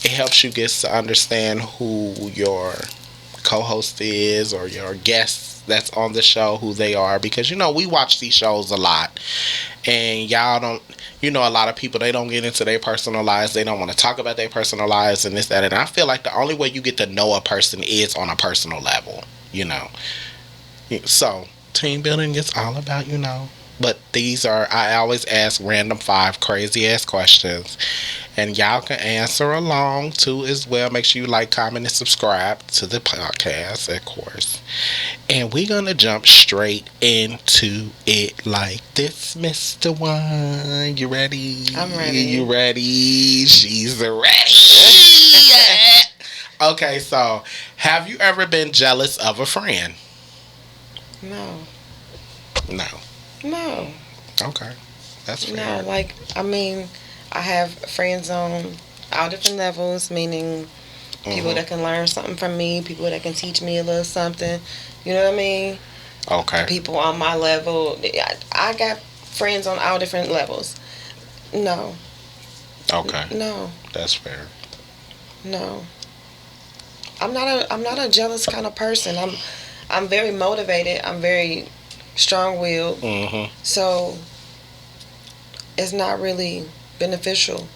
it helps you get to understand who your co-host is, or your guests that's on the show, who they are, because we watch these shows a lot, and y'all don't, a lot of people, they don't get into their personal lives, they don't want to talk about their personal lives and this, that, and I feel like the only way you get to know a person is on a personal level. So team building is all about, but these are, I always ask random 5 crazy ass questions, And y'all can answer along too as well. Make sure you like, comment, and subscribe to the podcast, of course. And we're gonna jump straight into it like this, Mr. One. You ready? I'm ready. You ready? She's ready. Okay, so have you ever been jealous of a friend? No. No. Okay. That's fair. No, like, I mean, I have friends on all different levels, meaning people that can learn something from me, people that can teach me a little something. You know what I mean? Okay. People on my level. I got friends on all different levels. No. Okay. No. That's fair. No. I'm not a jealous kind of person. I'm very motivated. I'm very strong-willed. So it's not really beneficial.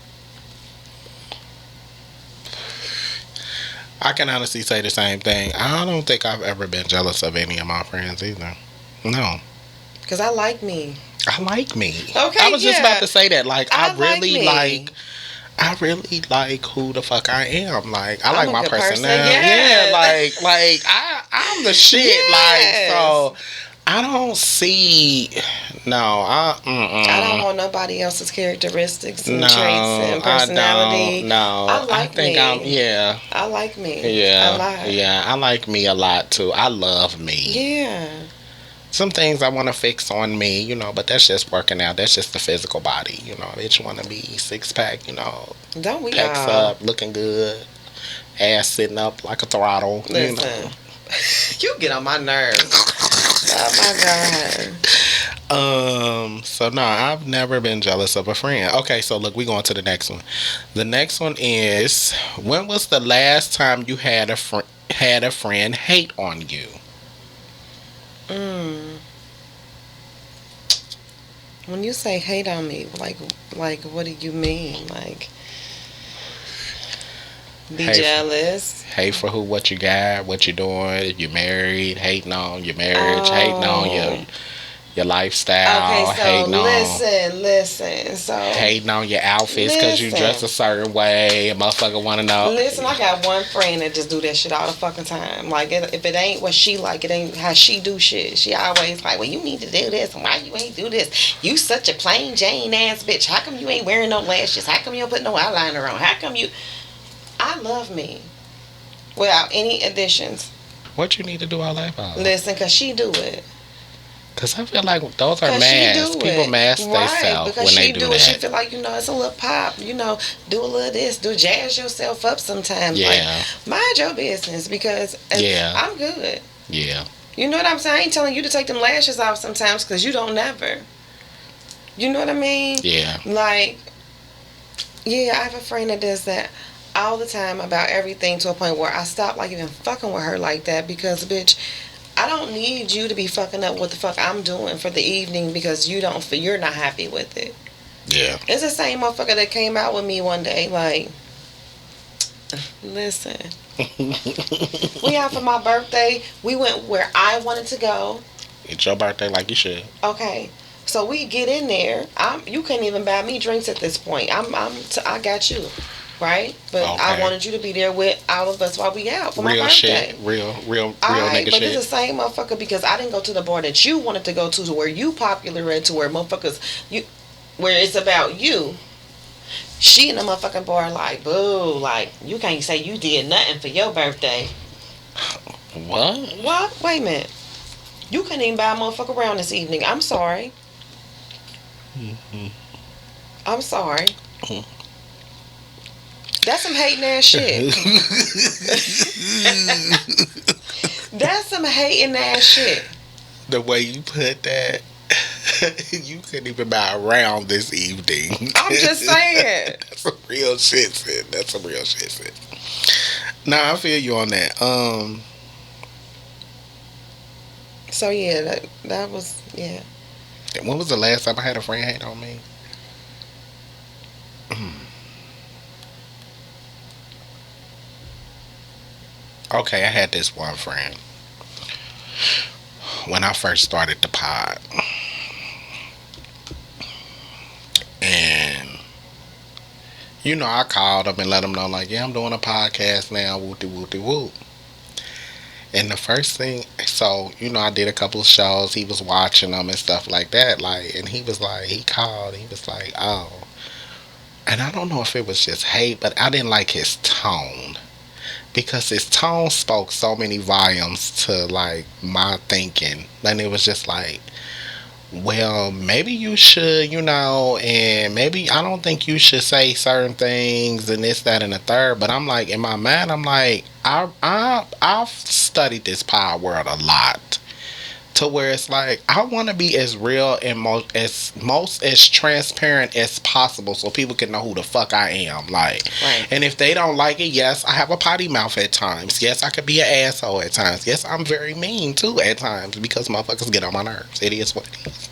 I can honestly say the same thing. I don't think I've ever been jealous of any of my friends either. No. Because I like me. I like me. Okay, I was just about to say that. Like, I really like like who the fuck I am. Like, I I'm like a my good person. personality. Yeah. Like I'm the shit. Yes. Like, so I don't see. No, I don't want nobody else's characteristics and no, traits and personality. I don't. No, I like think me. I like me. Yeah, a lot. Yeah, I like me a lot too. I love me. Yeah. Some things I want to fix on me, you know, but that's just working out. That's just the physical body, you know. Bitch want to be 6-pack, you know. Don't we pecs all? Up, looking good, ass sitting up like a throttle. Listen, you know. You get on my nerves. Oh my God. So no, I've never been jealous of a friend. Okay, so look, we going to the next one. The next one is, when was the last time you had a friend hate on you? When you say hate on me, like what do you mean? Like, be jealous? Hate for what you got, what you're doing, if you're married, hating on your marriage, hating on your lifestyle. Okay, so listen. So hating on your outfits because you dress a certain way. A motherfucker want to know. Listen, I got one friend that just do that shit all the fucking time. Like, if it ain't what she like, it ain't how she do shit. She always like, well, you need to do this, and why you ain't do this? You such a plain Jane ass bitch. How come you ain't wearing no lashes? How come you don't put no eyeliner on? How come you? I love me without any additions. What you need to do all that for? Listen, cause she do it. Because I feel like those are masks. People mask themselves when they do that. She feel like, it's a little pop. Do a little this. Jazz yourself up sometimes. Yeah. Like, mind your business because I'm good. Yeah. You know what I'm saying? I ain't telling you to take them lashes off sometimes because you don't never. You know what I mean? Yeah. Like, yeah, I have a friend that does that all the time about everything to a point where I stop like even fucking with her like that because, bitch, I don't need you to be fucking up what the fuck I'm doing for the evening because you're not happy with it. Yeah. It's the same motherfucker that came out with me one day like, listen, we out for my birthday. We went where I wanted to go. It's your birthday like you should. Okay. So we get in there. You can't even buy me drinks at this point. I got you. Right? But okay. I wanted you to be there with all of us while we out for my birthday. Real nigga shit. But it's the same motherfucker because I didn't go to the bar that you wanted to go to where you popular at, to where motherfuckers, where it's about you. She in the motherfucking bar like, boo, like, you can't say you did nothing for your birthday. What? What? Wait a minute. You couldn't even buy a motherfucker around this evening. I'm sorry. I'm sorry. That's some hating ass shit. That's some hating ass shit. The way you put that, you couldn't even buy a round this evening. I'm just saying. That's some real shit, sis. Nah, I feel you on that. So yeah, that was, yeah. When was the last time I had a friend hate on me? Okay, I had this one friend when I first started the pod, and you know, I called him and let him know, like, yeah, I'm doing a podcast now, whoopty whoopty whoop. And the first thing, so, you know, I did a couple of shows. He was watching them and stuff like that. Like, and he was like, he called, he was like, oh. And I don't know if it was just hate, but I didn't like his tone. Because his tone spoke so many volumes to, like, my thinking. And it was just like, well, maybe you should, you know, and maybe I don't think you should say certain things and this, that, and the third. But I'm like, in my mind, I'm like, I've studied this power world a lot, to where it's like I want to be as real and most as transparent as possible, so people can know who the fuck I am. Like, right. And if they don't like it, yes, I have a potty mouth at times. Yes, I could be an asshole at times. Yes, I'm very mean too at times because motherfuckers get on my nerves. It is what it is.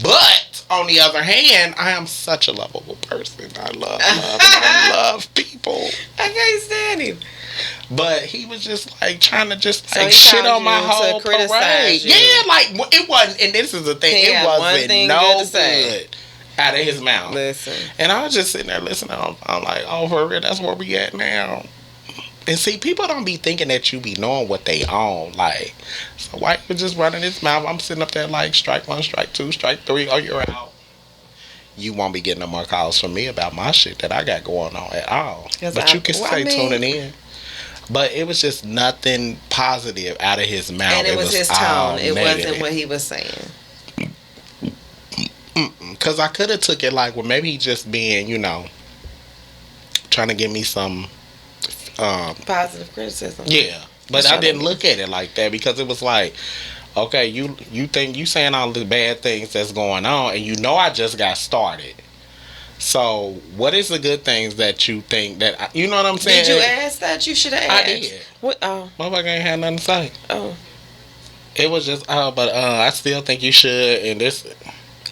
But on the other hand, I am such a lovable person. I love people. I can't stand him. But he was just like trying to just like shit on my whole parade. Yeah, like it wasn't. And this is the thing, it wasn't no good out of his mouth. Listen, and I was just sitting there listening. I'm like, oh, for real, that's where we at now. And see, people don't be thinking that you be knowing what they own. Like, so why you just running his mouth? I'm sitting up there like, strike one, strike two, strike three. Oh, you're out. You won't be getting no more calls from me about my shit that I got going on at all. But you can stay tuning in. But it was just nothing positive out of his mouth. And it was his tone. It wasn't what he was saying. Because I could have took it like, well, maybe he just being, you know, trying to give me some positive criticism. Yeah. But I didn't look at it like that, because it was like, okay, you think you saying all the bad things that's going on, and you know I just got started. So, what is the good things that you think that... you know what I'm saying? Did you ask that? You should have asked. I did. What? Oh. Motherfucker ain't had nothing to say. Oh. It was just, I still think you should, and this...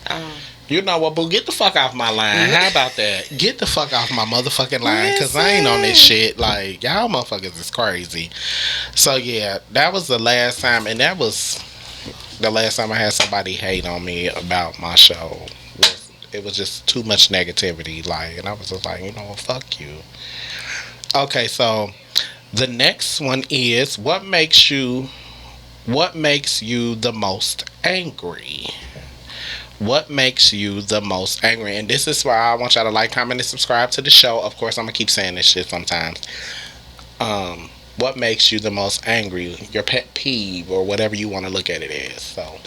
Oh. You know what, boo? Get the fuck off my line. How about that? Get the fuck off my motherfucking line, because I ain't on this shit. Like, y'all motherfuckers is crazy. So, yeah, that was the last time, and that was the last time I had somebody hate on me about my show. It was just too much negativity, like, and I was just like, you know what, fuck you. Okay, so the next one is, what makes you the most angry? What makes you the most angry? And this is why I want y'all to like, comment, and subscribe to the show. Of course, I'm gonna keep saying this shit sometimes. What makes you the most angry? Your pet peeve, or whatever you want to look at it as. So,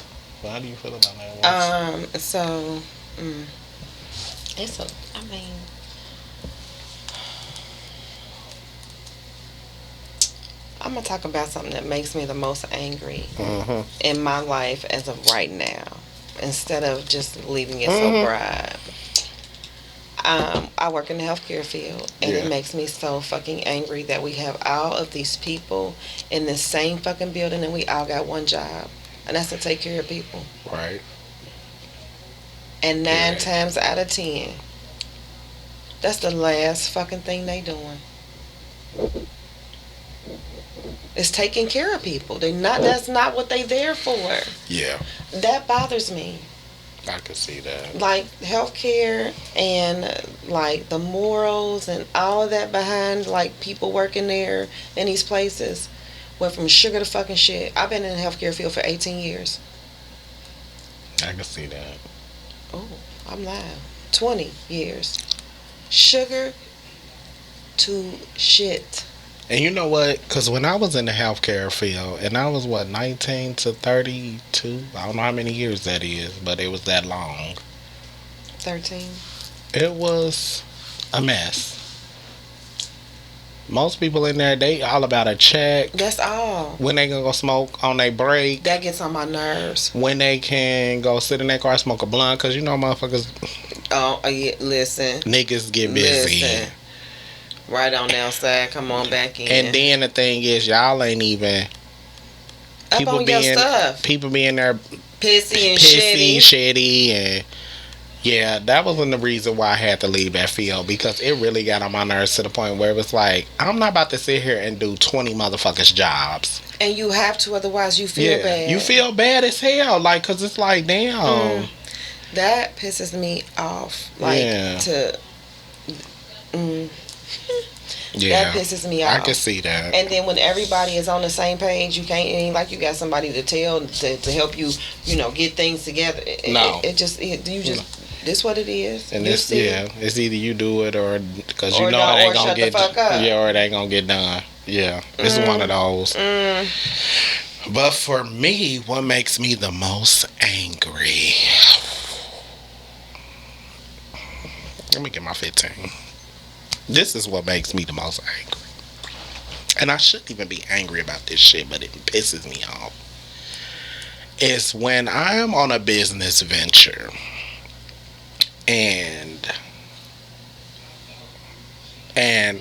how do you feel about that? So. I mean, I'm gonna talk about something that makes me the most angry in my life as of right now, instead of just leaving it so broad. I work in the healthcare field, and it makes me so fucking angry that we have all of these people in the same fucking building, and we all got one job, and that's to take care of people. Right. And 9 times out of 10, that's the last fucking thing they doing. It's taking care of people. That's not what they there for. Yeah. That bothers me. I can see that. Like, healthcare and like the morals and all of that behind like people working there in these places went from sugar to fucking shit. I've been in the healthcare field for 18 years. I can see that. Oh, I'm lying. 20 years. Sugar to shit. And you know what? Because when I was in the healthcare field, and I was, 19 to 32? I don't know how many years that is, but it was that long. 13. It was a mess. Most people in there, they all about a check. That's all. When they gonna go smoke on their break. That gets on my nerves. When they can go sit in their car, smoke a blunt, because you know motherfuckers. Oh, yeah, listen. Niggas get busy. Listen. Right on outside, come on back in. And then the thing is, y'all ain't even. Up on your stuff. People being there pissy and shitty. And yeah, that wasn't the reason why I had to leave that field, because it really got on my nerves to the point where it was like, I'm not about to sit here and do 20 motherfuckers jobs. And you have to, otherwise you feel bad. You feel bad as hell, like, because it's like, damn. That pisses me off. Like, Yeah, that pisses me off. I can see that. And then when everybody is on the same page, you can't, it ain't like you got somebody to tell to help you, get things together. No, You just this what it is. and it's it's either you do it or because you know it ain't gonna get or it ain't gonna get done. Yeah, it's one of those. But for me, what makes me the most angry? Let me get my 15. This is what makes me the most angry. And I shouldn't even be angry about this shit, but it pisses me off. It's when I am on a business venture and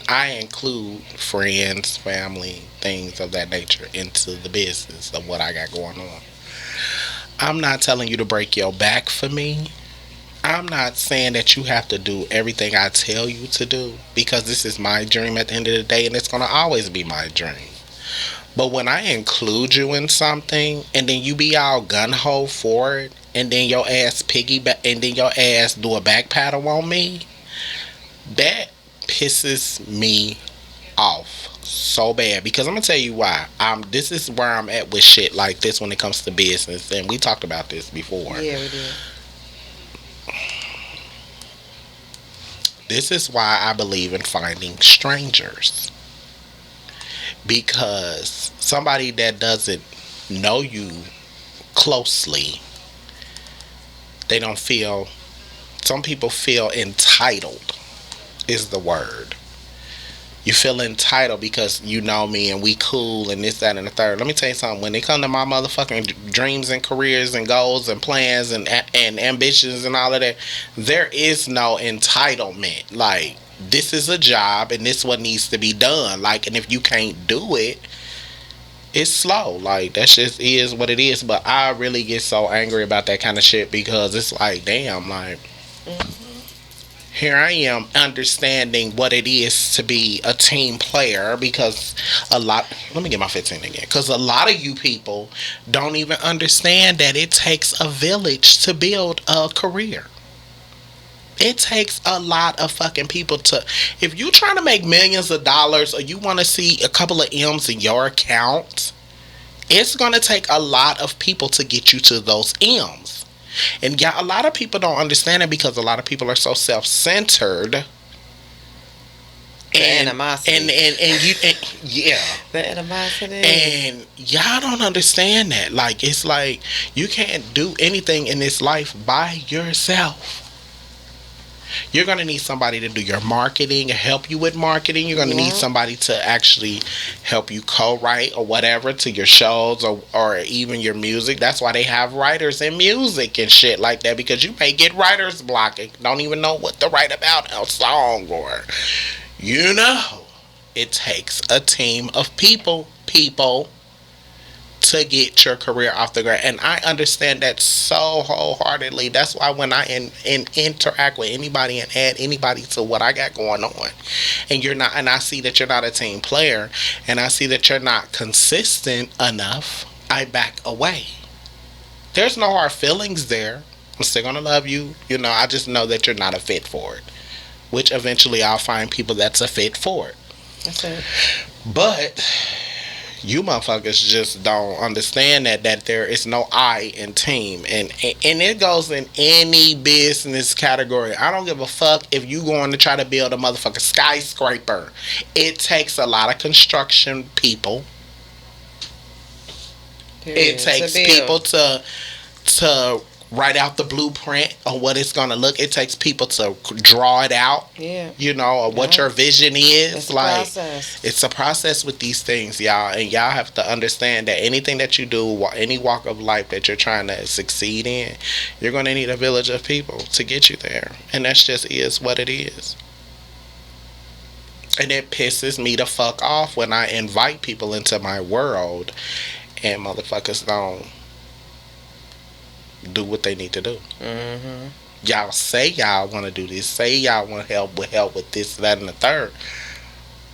I include friends, family, things of that nature into the business of what I got going on. I'm not telling you to break your back for me. I'm not saying that you have to do everything I tell you to do, because this is my dream at the end of the day, and it's going to always be my dream. But when I include you in something and then you be all gun-ho for it, and then your ass piggyback, and then your ass do a back paddle on me, that pisses me off so bad. Because I'm gonna tell you why. This is where I'm at with shit like this when it comes to business, and we talked about this before. Yeah, we did. This is why I believe in finding strangers. Because somebody that doesn't know you closely, they don't feel, some people feel entitled is the word. You feel entitled because you know me and we cool and this, that, and the third. Let me tell you something. When it comes to my motherfucking dreams and careers and goals and plans and ambitions and all of that, there is no entitlement. Like, this is a job and this is what needs to be done. Like, and if you can't do it, it's slow. Like, that just is what it is. But I really get so angry about that kind of shit because it's like, damn, like, here I am understanding what it is to be a team player, because let me get my 15 again, because a lot of you people don't even understand that it takes a village to build a career. It takes a lot of fucking people to, if you trying to make millions of dollars or you want to see a couple of M's in your account, it's going to take a lot of people to get you to those M's. And yeah, a lot of people don't understand it because a lot of people are so self-centered. Animosity. Yeah. The animosity. And y'all don't understand that. Like, it's like you can't do anything in this life by yourself. You're going to need somebody to do your marketing, help you with marketing. You're going to need somebody to actually help you co-write or whatever to your shows or even your music. That's why they have writers in music and shit like that, because you may get writer's block and don't even know what to write about a song or, it takes a team of people to get your career off the ground. And I understand that so wholeheartedly. That's why when I interact with anybody and add anybody to what I got going on, and I see that you're not a team player, and I see that you're not consistent enough, I back away. There's no hard feelings there. I'm still gonna love you. I just know that you're not a fit for it, which eventually I'll find people that's a fit for it. That's it. But you motherfuckers just don't understand that there is no I in team, and it goes in any business category. I don't give a fuck if you going to try to build a motherfucking skyscraper. It takes a lot of construction people. It takes people to write out the blueprint of what it's gonna look. It takes people to draw it out. Yeah. Or what your vision is. It's a process. It's a process with these things, y'all. And y'all have to understand that anything that you do, any walk of life that you're trying to succeed in, you're gonna need a village of people to get you there. And that's just is what it is. And it pisses me the fuck off when I invite people into my world and motherfuckers don't do what they need to do. Mm-hmm. Y'all say y'all want to do this, say y'all want help with this, that, and the third,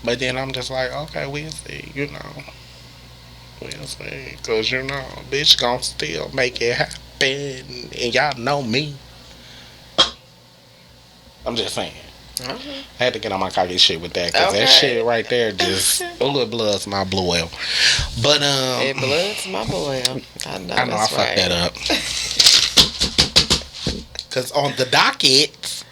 but then I'm just like, okay, we'll see, we'll see, because bitch gonna still make it happen, and y'all know me. I'm just saying, Okay. I had to get on my cocky shit with that because that shit right there just it bloods my boil. But it bloods my boil. I know I that's fucked that up. Because on the docket,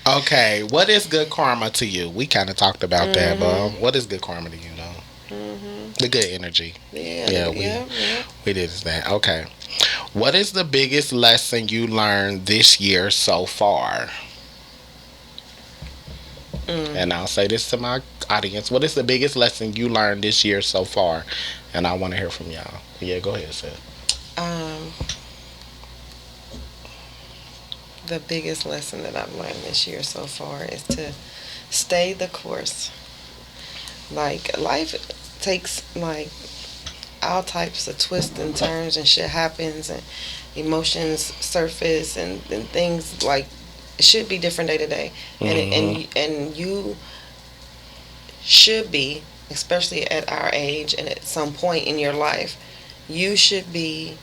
okay, what is good karma to you? We kind of talked about that, but what is good karma to you, though? The good energy. Yeah, we did that. Okay. What is the biggest lesson you learned this year so far? And I'll say this to my audience. What is the biggest lesson you learned this year so far? And I want to hear from y'all. Yeah, go ahead, Seth. The biggest lesson that I've learned this year so far is to stay the course. Like, life takes, like, all types of twists and turns and shit happens and emotions surface and things, like, it should be different day to day. And you should be, especially at our age and at some point in your life, you should be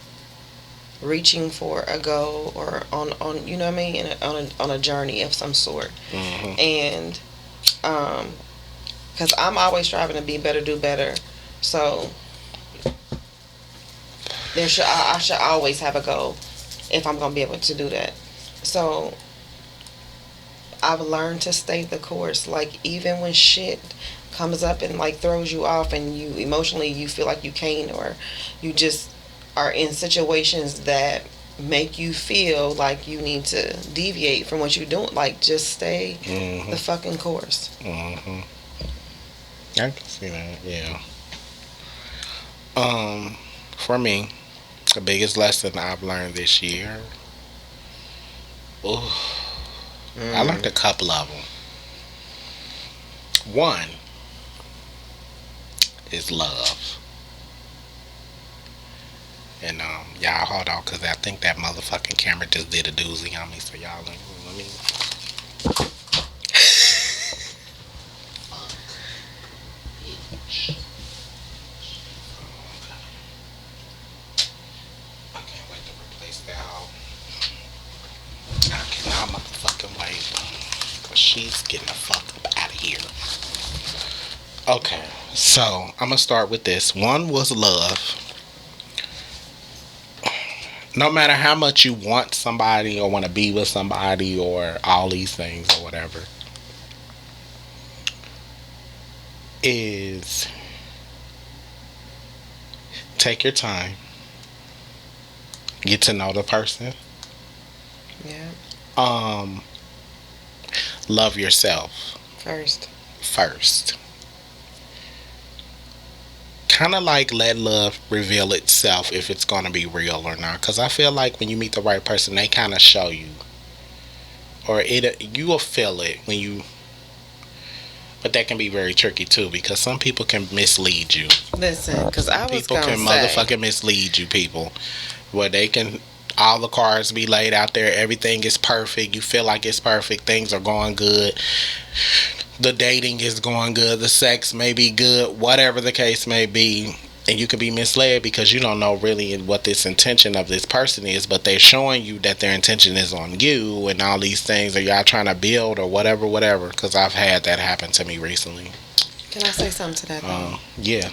reaching for a goal or on you know what I mean, on a journey of some sort. And because I'm always striving to be better, do better, so I should always have a goal if I'm gonna be able to do that. So I've learned to stay the course. Like, even when shit comes up and like throws you off and you emotionally you feel like you can't, or you just are in situations that make you feel like you need to deviate from what you're doing, like, just stay the fucking course. I can see that. Yeah. For me, the biggest lesson I've learned this year, I learned a couple of them. One is love. And y'all hold on, because I think that motherfucking camera just did a doozy on me. So y'all let me. I can't wait to replace that hoe. I cannot motherfucking wait. Because she's getting the fuck up out of here. Okay, so I'm going to start with this. One was love. No matter how much you want somebody or want to be with somebody or all these things or whatever, is take your time, get to know the person. Yeah. Love yourself First. Kind of like let love reveal itself if it's going to be real or not. Because I feel like when you meet the right person, they kind of show you, or you will feel it when you. But that can be very tricky too, because some people can mislead you. Listen, because I was people can motherfucking mislead you, people, where they can. All the cards be laid out there. Everything is perfect. You feel like it's perfect. Things are going good. The dating is going good. The sex may be good. Whatever the case may be. And you could be misled because you don't know really what this intention of this person is. But they're showing you that their intention is on you and all these things that y'all trying to build or whatever. Because I've had that happen to me recently. Can I say something to that, though? Yeah.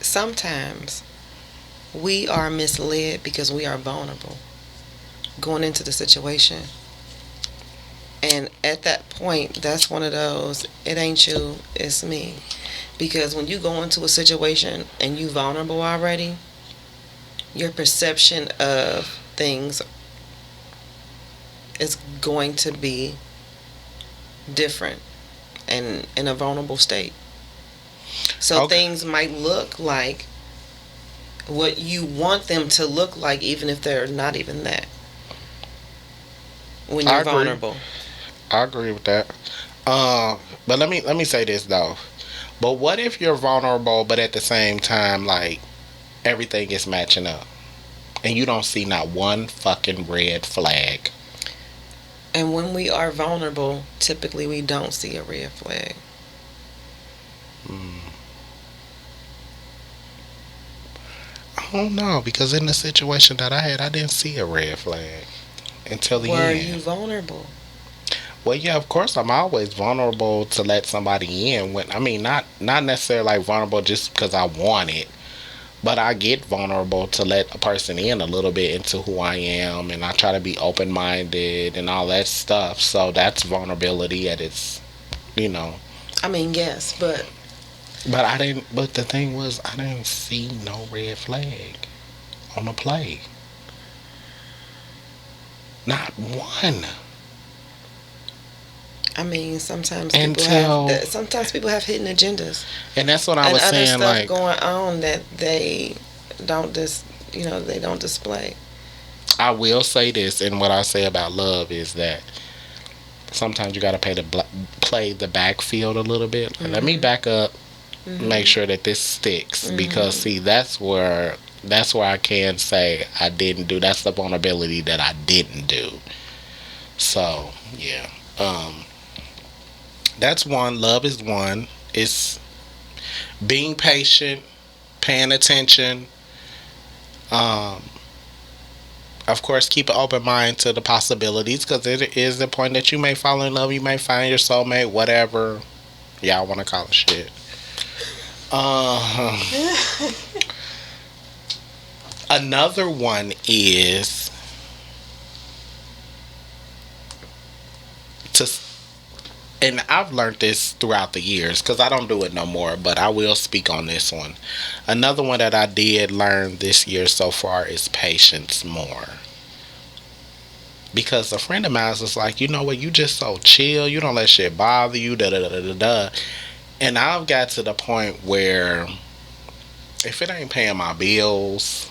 Sometimes we are misled because we are vulnerable going into the situation. And at that point, that's one of those, it ain't you, it's me. Because when you go into a situation and you vulnerable already, your perception of things is going to be different and in a vulnerable state. So things might look like what you want them to look like, even if they're not even that. When you're vulnerable. I agree with that. But let me say this though. But what if you're vulnerable, but at the same time, like, everything is matching up, and you don't see not one fucking red flag? And when we are vulnerable, typically we don't see a red flag. I don't know, because in the situation that I had, I didn't see a red flag until the end. Were you vulnerable? Well, yeah, of course, I'm always vulnerable to let somebody in. When I mean, not necessarily like vulnerable just because I want it, but I get vulnerable to let a person in a little bit into who I am, and I try to be open minded and all that stuff. So that's vulnerability at its, you know. I mean, yes, but I didn't. But the thing was, I didn't see no red flag on the play. Not one. I mean, sometimes people have hidden agendas, and that's what I was saying. And other stuff going on that they don't they don't display. I will say this, and what I say about love is that sometimes you got to play the backfield a little bit. Let me back up, make sure that this sticks, because see, that's where I can say I didn't do. That's the vulnerability that I didn't do. So yeah. That's one. Love is one. It's being patient, paying attention. Of course, keep an open mind to the possibilities, because it is the point that you may fall in love, you may find your soulmate, whatever y'all want to call it shit. Another one is to. And I've learned this throughout the years because I don't do it no more, but I will speak on this one. Another one that I did learn this year so far is patience more. Because a friend of mine was like, you know what, you just so chill, you don't let shit bother you, da da da da da. And I've got to the point where if it ain't paying my bills,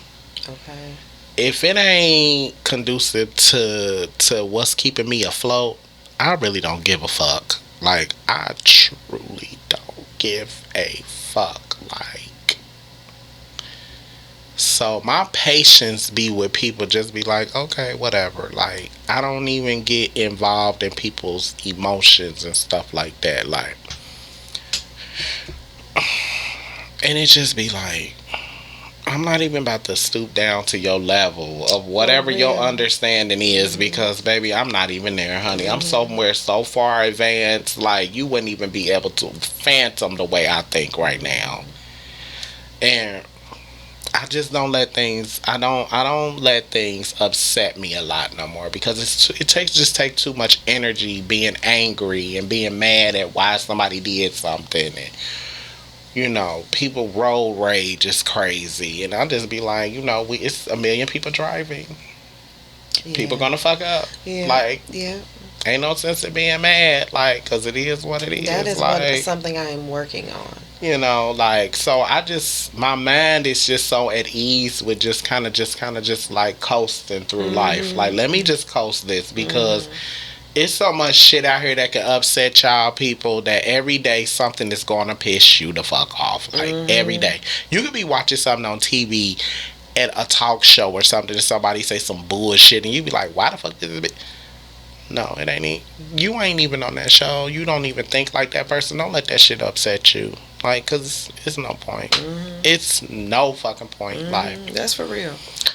okay, if it ain't conducive to what's keeping me afloat, I really don't give a fuck. Like, I truly don't give a fuck. Like, so my patience be with people just be like, okay, whatever. Like, I don't even get involved in people's emotions and stuff like that. Like, and it just be like, I'm not even about to stoop down to your level of whatever your understanding is, because baby, I'm not even there, honey. I'm somewhere so far advanced, like you wouldn't even be able to phantom the way I think right now. And I just don't let things. I don't let things upset me a lot no more, because it takes too much energy being angry and being mad at why somebody did something. And you know, people road rage is crazy, and I'll just be like, you know, it's a million people driving. Yeah. People gonna fuck up. Yeah. Like, yeah. Ain't no sense in being mad, like, because it is what it is. That is like, something I am working on. You know, like, so my mind is just so at ease with just kind of like coasting through life. Like, let me just coast this, because it's so much shit out here that can upset y'all people, that every day something is going to piss you the fuck off. Like, every day. You could be watching something on TV at a talk show or something, and somebody say some bullshit, and you be like, why the fuck is it? No, it ain't. You ain't even on that show. You don't even think like that person. Don't let that shit upset you. Like, because it's no point. It's no fucking point. Like, that's for real.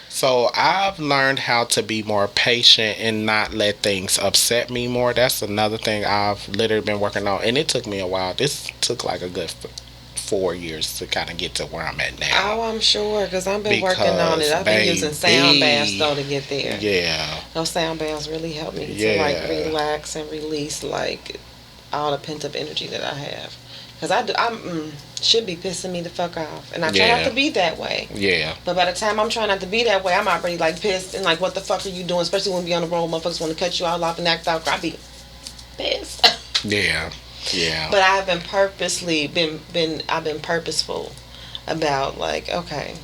So I've learned how to be more patient and not let things upset me more. That's another thing I've literally been working on, and it took me a while. This took like a good 4 years to kind of get to where I'm at now. Oh, I'm sure, because I've been working on it. I've been using sound baths though to get there. Yeah, those sound baths really help me to like relax and release like all the pent up energy that I have. Because I should be pissing me the fuck off. And I try not to be that way. Yeah. But by the time I'm trying not to be that way, I'm already like pissed and like, what the fuck are you doing? Especially when we on the road, motherfuckers want to cut you all off and act out. I be pissed. Yeah. Yeah. But I've been I've been purposeful about like, okay.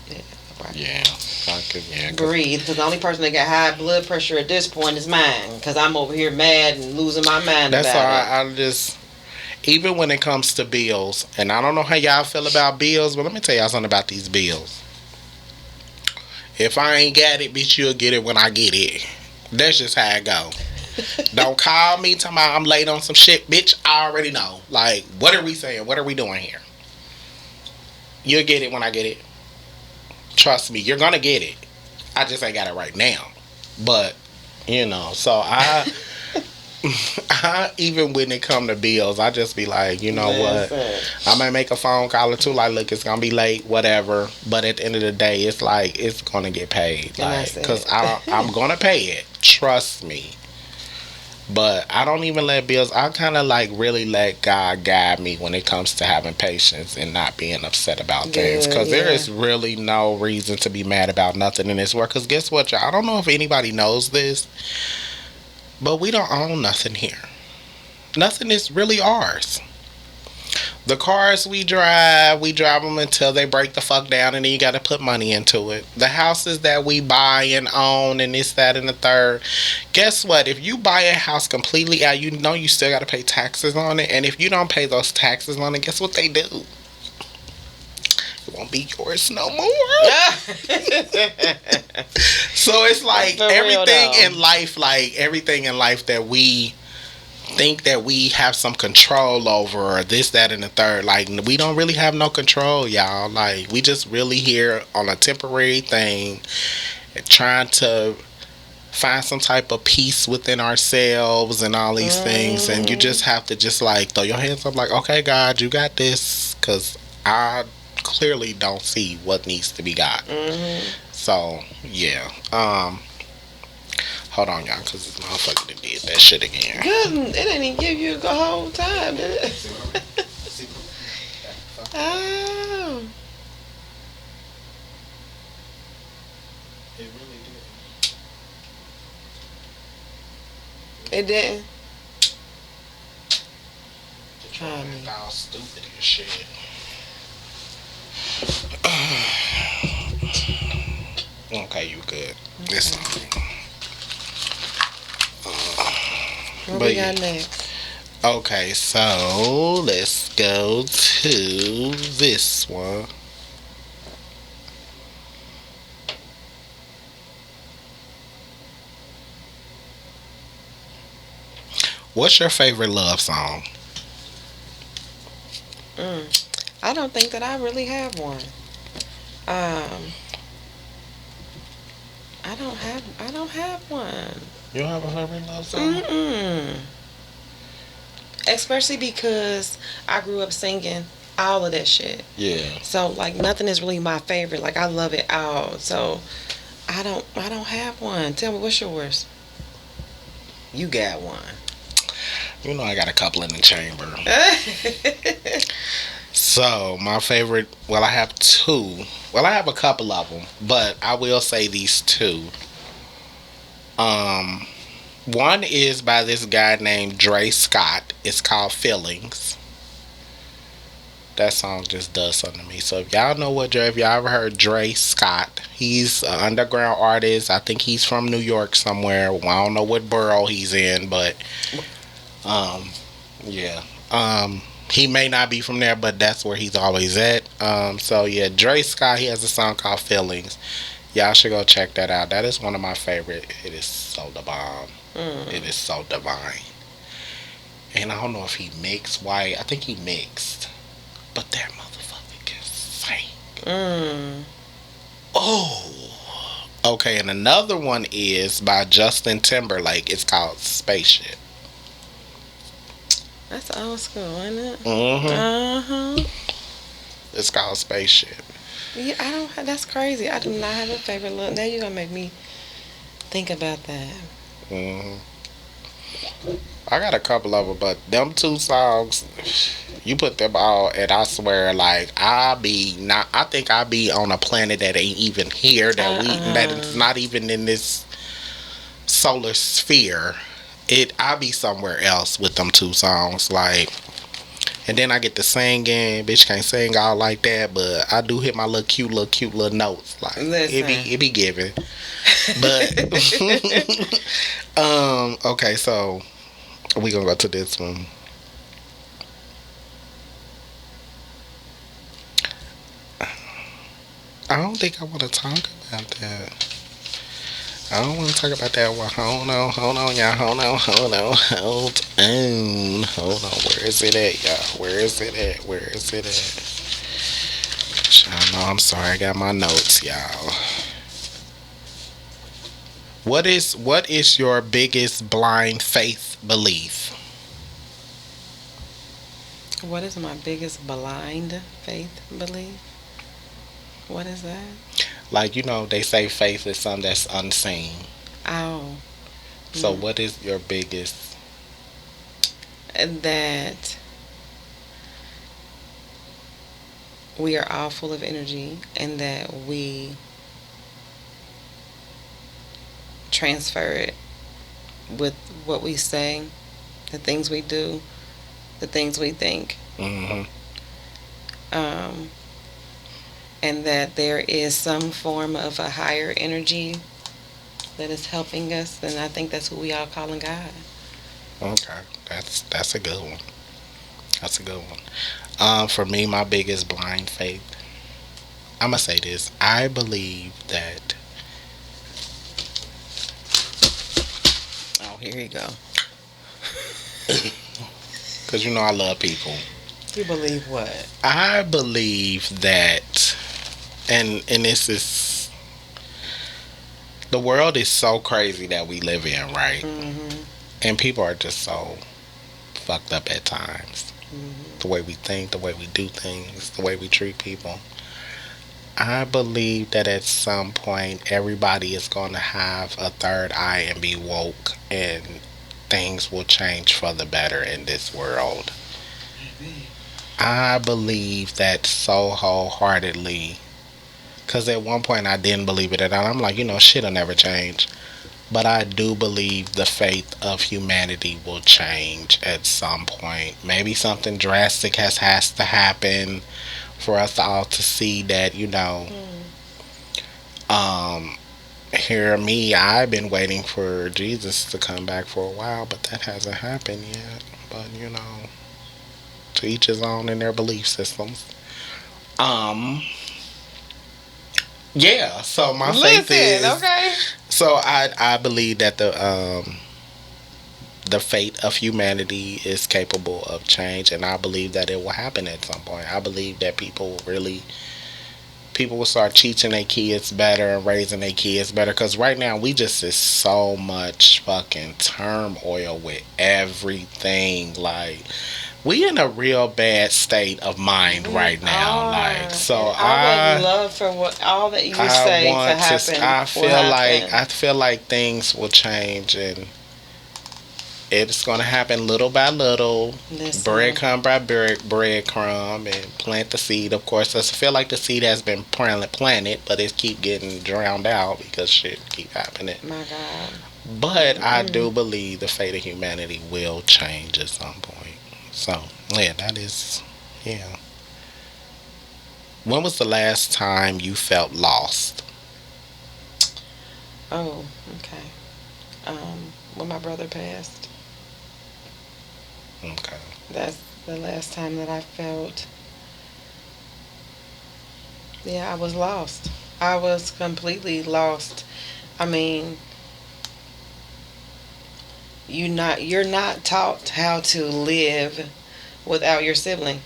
Yeah. Right. Yeah. Breathe. Because the only person that got high blood pressure at this point is mine. Because I'm over here mad and losing my mind about it. That's why I just... Even when it comes to bills, and I don't know how y'all feel about bills, but let me tell y'all something about these bills. If I ain't got it, bitch, you'll get it when I get it. That's just how it go. Don't call me talking about I'm late on some shit, bitch. I already know. Like, what are we saying? What are we doing here? You'll get it when I get it. Trust me, you're gonna get it. I just ain't got it right now. But, you know, so Even when it come to bills, I just be like, you know what? I might make a phone call or two, like, look, it's gonna be late, whatever. But at the end of the day, it's like it's gonna get paid, like, cause I'm gonna pay it. Trust me. But I don't even let bills. I kind of like really let God guide me when it comes to having patience and not being upset about things. Because there is really no reason to be mad about nothing in this world. Because guess what, y'all? I don't know if anybody knows this, but we don't own nothing here. Nothing is really ours. The cars we drive them until they break the fuck down, and then you got to put money into it. The houses that we buy and own, and this, that, and the third. Guess what? If you buy a house completely out, you know you still got to pay taxes on it. And if you don't pay those taxes on it, guess what they do? It won't be yours no more. So it's like everything in life that we think that we have some control over, or this, that, and the third. Like, we don't really have no control, y'all. Like, we just really here on a temporary thing, trying to find some type of peace within ourselves and all these things. And you just have to just like throw your hands up, like, okay, God, you got this, because I clearly don't see what needs to be got. So yeah. Hold on, y'all, because this motherfucker done did that shit again. Good. It didn't even give you the whole time, did it? Oh. It really did. It didn't? Try me. All stupid as shit. Okay, you good. This time. What we got next? Okay, so let's go to this one. What's your favorite love song? I don't think that I really have one. I don't have one. You don't have a favorite love song? Especially because I grew up singing all of that shit. Yeah. So like nothing is really my favorite. Like I love it all. So I don't have one. Tell me, what's yours? You got one. You know I got a couple in the chamber. So my favorite, well, I have two. Well, I have a couple of them, but I will say these two. One is by this guy named Dre Scott. It's called Feelings. That song just does something to me. So if y'all know if y'all ever heard Dre Scott, he's an underground artist. I think he's from New York somewhere. Well, I don't know what borough he's in, but yeah. He may not be from there, but that's where he's always at. So yeah, Dre Scott, he has a song called Feelings. Y'all should go check that out. That is one of my favorite. It is so the bomb. It is so divine. And I don't know if he mixed white. I think he mixed. But that motherfucker can sing. Oh. Okay, and another one is by Justin Timberlake. It's called Spaceship. That's old school, isn't it? It's called Spaceship. Yeah, I don't. That's crazy. I do not have a favorite look. Now you're gonna make me think about that. I got a couple of them, but them two songs, you put them all, and I swear, like I think I be on a planet that ain't even here, that it's not even in this solar sphere. I be somewhere else with them two songs, like. And then I get to singing. Bitch can't sing all like that, but I do hit my little cute little notes. Like it be giving. But okay, so we gonna go to this one. I don't think I want to talk about that. I don't want to talk about that one. Hold on, y'all. Hold on. Where is it at, y'all? Where is it at? Y'all know I'm sorry. I got my notes, y'all. What is your biggest blind faith belief? What is my biggest blind faith belief? What is that? Like, they say faith is something that's unseen. Oh. So what is your biggest? That we are all full of energy and that we transfer it with what we say, the things we do, the things we think. Mm-hmm. And that there is some form of a higher energy that is helping us, and I think that's who we all calling God. Okay, that's a good one. That's a good one. For me, my biggest blind faith, I'm gonna say this. I believe that. Oh, here you go. Because I love people. You believe what? I believe that, and this is, the world is so crazy that we live in, right? Mm-hmm. And people are just so fucked up at times. Mm-hmm. The way we think, the way we do things, the way we treat people. I believe that at some point everybody is going to have a third eye and be woke, and things will change for the better in this world. I believe that so wholeheartedly, because at one point I didn't believe it, and I'm like, shit'll never change. But I do believe the fate of humanity will change at some point. Maybe something drastic has to happen for us all to see that, hear me, I've been waiting for Jesus to come back for a while, but that hasn't happened yet. But, to each his own in their belief systems. Yeah, so my faith is okay. So I believe that the fate of humanity is capable of change, and I believe that it will happen at some point. I believe that people will start teaching their kids better and raising their kids better, because right now we just is so much fucking turmoil with everything. Like, we in a real bad state of mind right now. Like, so I would love for all that you say to happen. I feel like things will change, and it's going to happen little by little, breadcrumb by breadcrumb, and plant the seed. Of course, I feel like the seed has been planted, but it keep getting drowned out because shit keep happening. My God. But I do believe the fate of humanity will change at some point. So, yeah, that is, yeah. When was the last time you felt lost? Oh, okay. When my brother passed. Okay. That's the last time that I felt, I was lost. I was completely lost. I mean, you're not taught how to live without your sibling.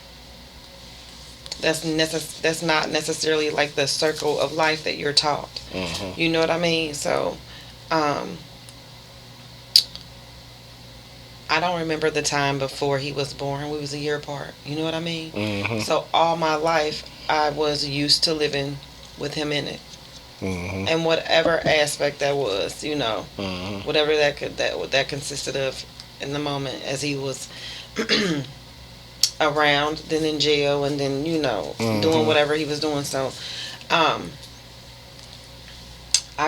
That's not necessarily like the circle of life that you're taught. Mm-hmm. You know what I mean? So, I don't remember the time before he was born. We was a year apart. You know what I mean? Mm-hmm. So all my life, I was used to living with him in it. Mm-hmm. And whatever aspect that was, mm-hmm. whatever that consisted of in the moment, as he was around, then in jail, and then mm-hmm. doing whatever he was doing. So, I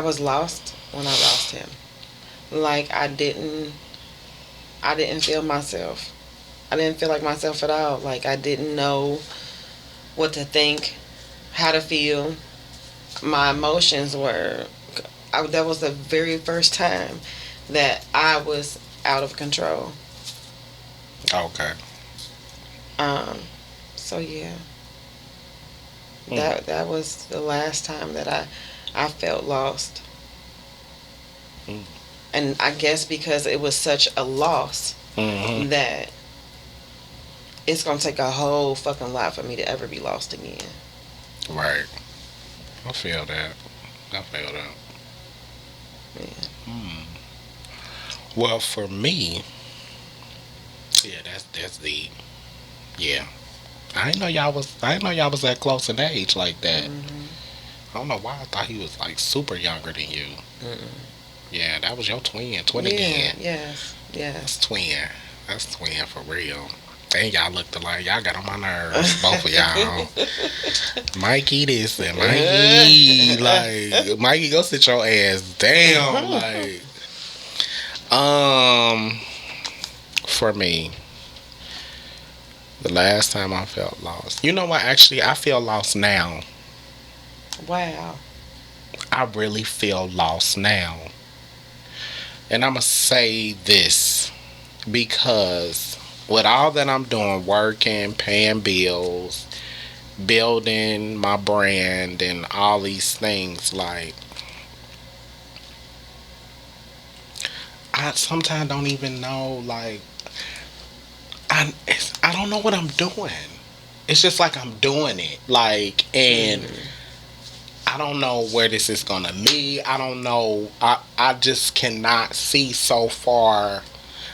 was lost when I lost him. Like, I didn't feel myself. I didn't feel like myself at all. Like, I didn't know what to think, how to feel. My emotions were, that was the very first time that I was out of control. Okay. So yeah. That was the last time that I felt lost. And I guess because it was such a loss, mm-hmm. that it's gonna take a whole fucking lot for me to ever be lost again. Right. I feel that. Yeah. Well, for me, yeah, that's the yeah. I didn't know y'all was. I didn't know y'all was that close in age like that. I don't know why I thought he was like super younger than you. Yeah, that was your twin. Twin again. Yes. That's twin. That's twin for real. And y'all looked alike. Y'all got on my nerves, both of y'all. Mikey this and Mikey like Mikey go sit your ass down like. For me, the last time I felt lost. You know what? Actually, I feel lost now. Wow. I really feel lost now. And I'm going to say this because with all that I'm doing, working, paying bills, building my brand, and all these things, like, I sometimes don't even know, like, I don't know what I'm doing. It's just like I'm doing it. Like, and I don't know where this is going to lead. I don't know. I just cannot see so far.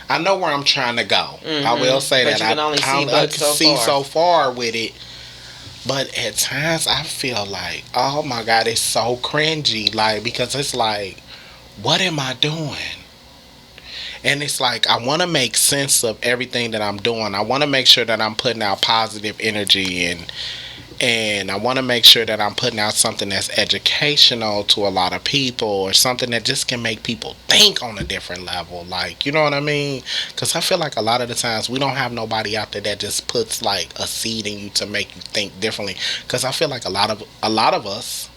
I know where I'm trying to go. I will say but that. You can only see I can see far. so far with it. But at times I feel like, oh my God, it's so cringy. Like, because it's like, what am I doing? And it's like, I want to make sense of everything that I'm doing. I want to make sure that I'm putting out positive energy and I want to make sure that I'm putting out something that's educational to a lot of people or something that just can make people think on a different level. Like, you know what I mean? Because I feel like a lot of the times we don't have nobody out there that just puts like a seed in you to make you think differently. Because I feel like a lot of us,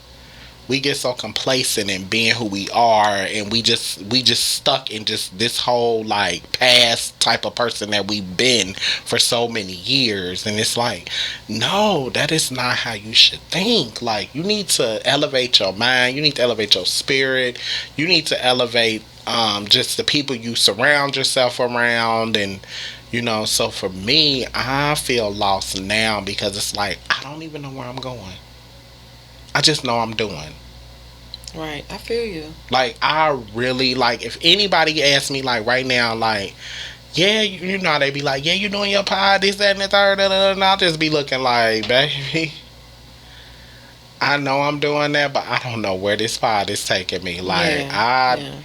we get so complacent in being who we are, and we just stuck in just this whole like past type of person that we've been for so many years. And it's like, no, that is not how you should think. Like, you need to elevate your mind, you need to elevate your spirit, you need to elevate just the people you surround yourself around. And you know, so for me, I feel lost now because it's like I don't even know where I'm going. I just know I'm doing. Right, I feel you. Like, I really, like, if anybody asks me, like, right now, like, yeah, you know, they be like, yeah, you doing your pod, this, that, and the third, and I'll just be looking like, baby, I know I'm doing that, but I don't know where this pod is taking me. Like, I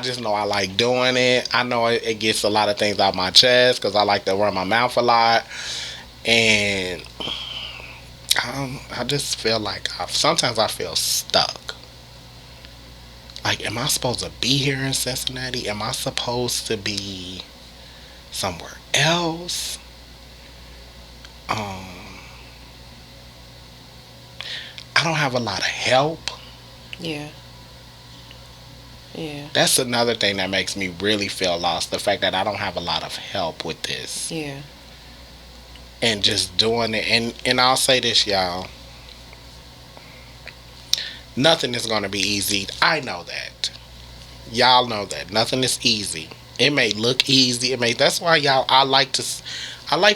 just know I like doing it. I know it gets a lot of things out my chest because I like to run my mouth a lot. And I just feel like sometimes I feel stuck. Like, am I supposed to be here in Cincinnati? Am I supposed to be somewhere else? I don't have a lot of help. Yeah. That's another thing that makes me really feel lost. The fact that I don't have a lot of help with this. Yeah. And just doing it. And I'll say this, y'all. Nothing is going to be easy. I know that. Y'all know that. Nothing is easy. It may look easy. That's why I like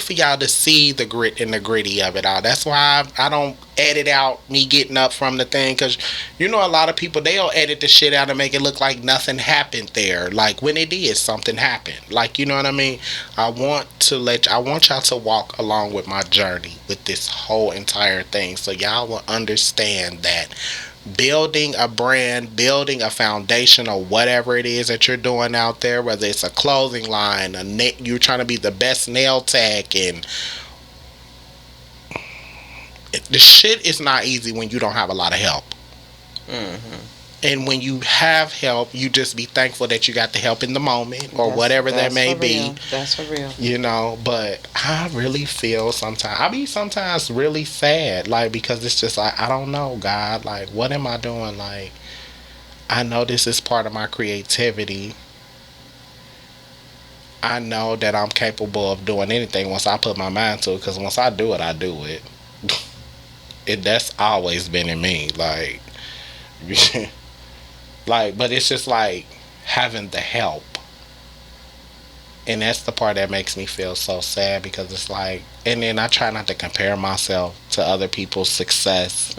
for y'all to see the grit and the gritty of it all. That's why I don't edit out me getting up from the thing. Because, you know, a lot of people, they'll edit the shit out and make it look like nothing happened there. Like, when it is, something happened. Like, you know what I mean? I want y'all to walk along with my journey with this whole entire thing. So y'all will understand that building a brand, building a foundation, or whatever it is that you're doing out there, whether it's a clothing line, you're trying to be the best nail tech, and the shit is not easy when you don't have a lot of help. And when you have help, you just be thankful that you got the help in the moment or whatever that may be. That's for real. You know, but I really feel I be sometimes really sad, like, because it's just like, I don't know, God, like, what am I doing? Like, I know this is part of my creativity. I know that I'm capable of doing anything once I put my mind to it, because once I do it, I do it. That's always been in me, like, like, but it's just like having the help. And that's the part that makes me feel so sad, because it's like, and then I try not to compare myself to other people's success.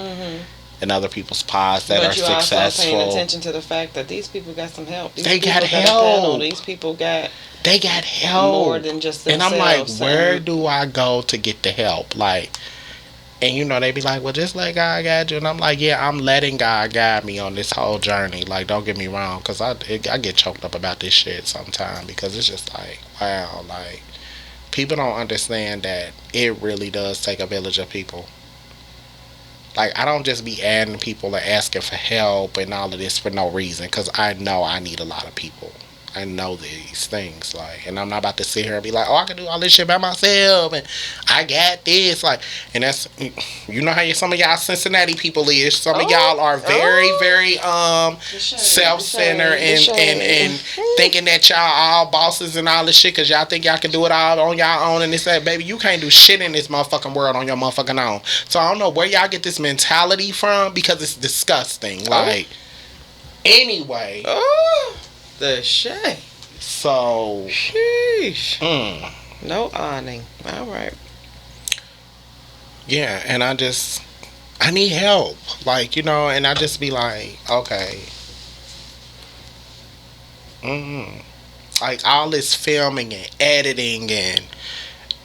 in other people's pods that but are you successful. also paying attention to the fact that these people got some help. These they people got help. These people got. They got help more than just themselves. And I'm like, where do I go to get the help? Like, and you know, they be like, well, just let God guide you. And I'm like, yeah, I'm letting God guide me on this whole journey. Like, don't get me wrong, because I get choked up about this shit sometimes, because it's just like, wow, like, people don't understand that it really does take a village of people. Like, I don't just be adding people and asking for help and all of this for no reason, because I know I need a lot of people. I know these things, like, and I'm not about to sit here and be like, oh, I can do all this shit by myself, and I got this, like, and that's, you know how some of y'all Cincinnati people is. Some of y'all are very, very self-centered and thinking that y'all all bosses and all this shit, because y'all think y'all can do it all on y'all own, and it's like, baby, you can't do shit in this motherfucking world on your motherfucking own. So I don't know where y'all get this mentality from, because it's disgusting. Like, anyway. The shade. So. Sheesh. No awning. All right. Yeah, and I need help. Like, you know, and I just be like, okay. Like, all this filming and editing and,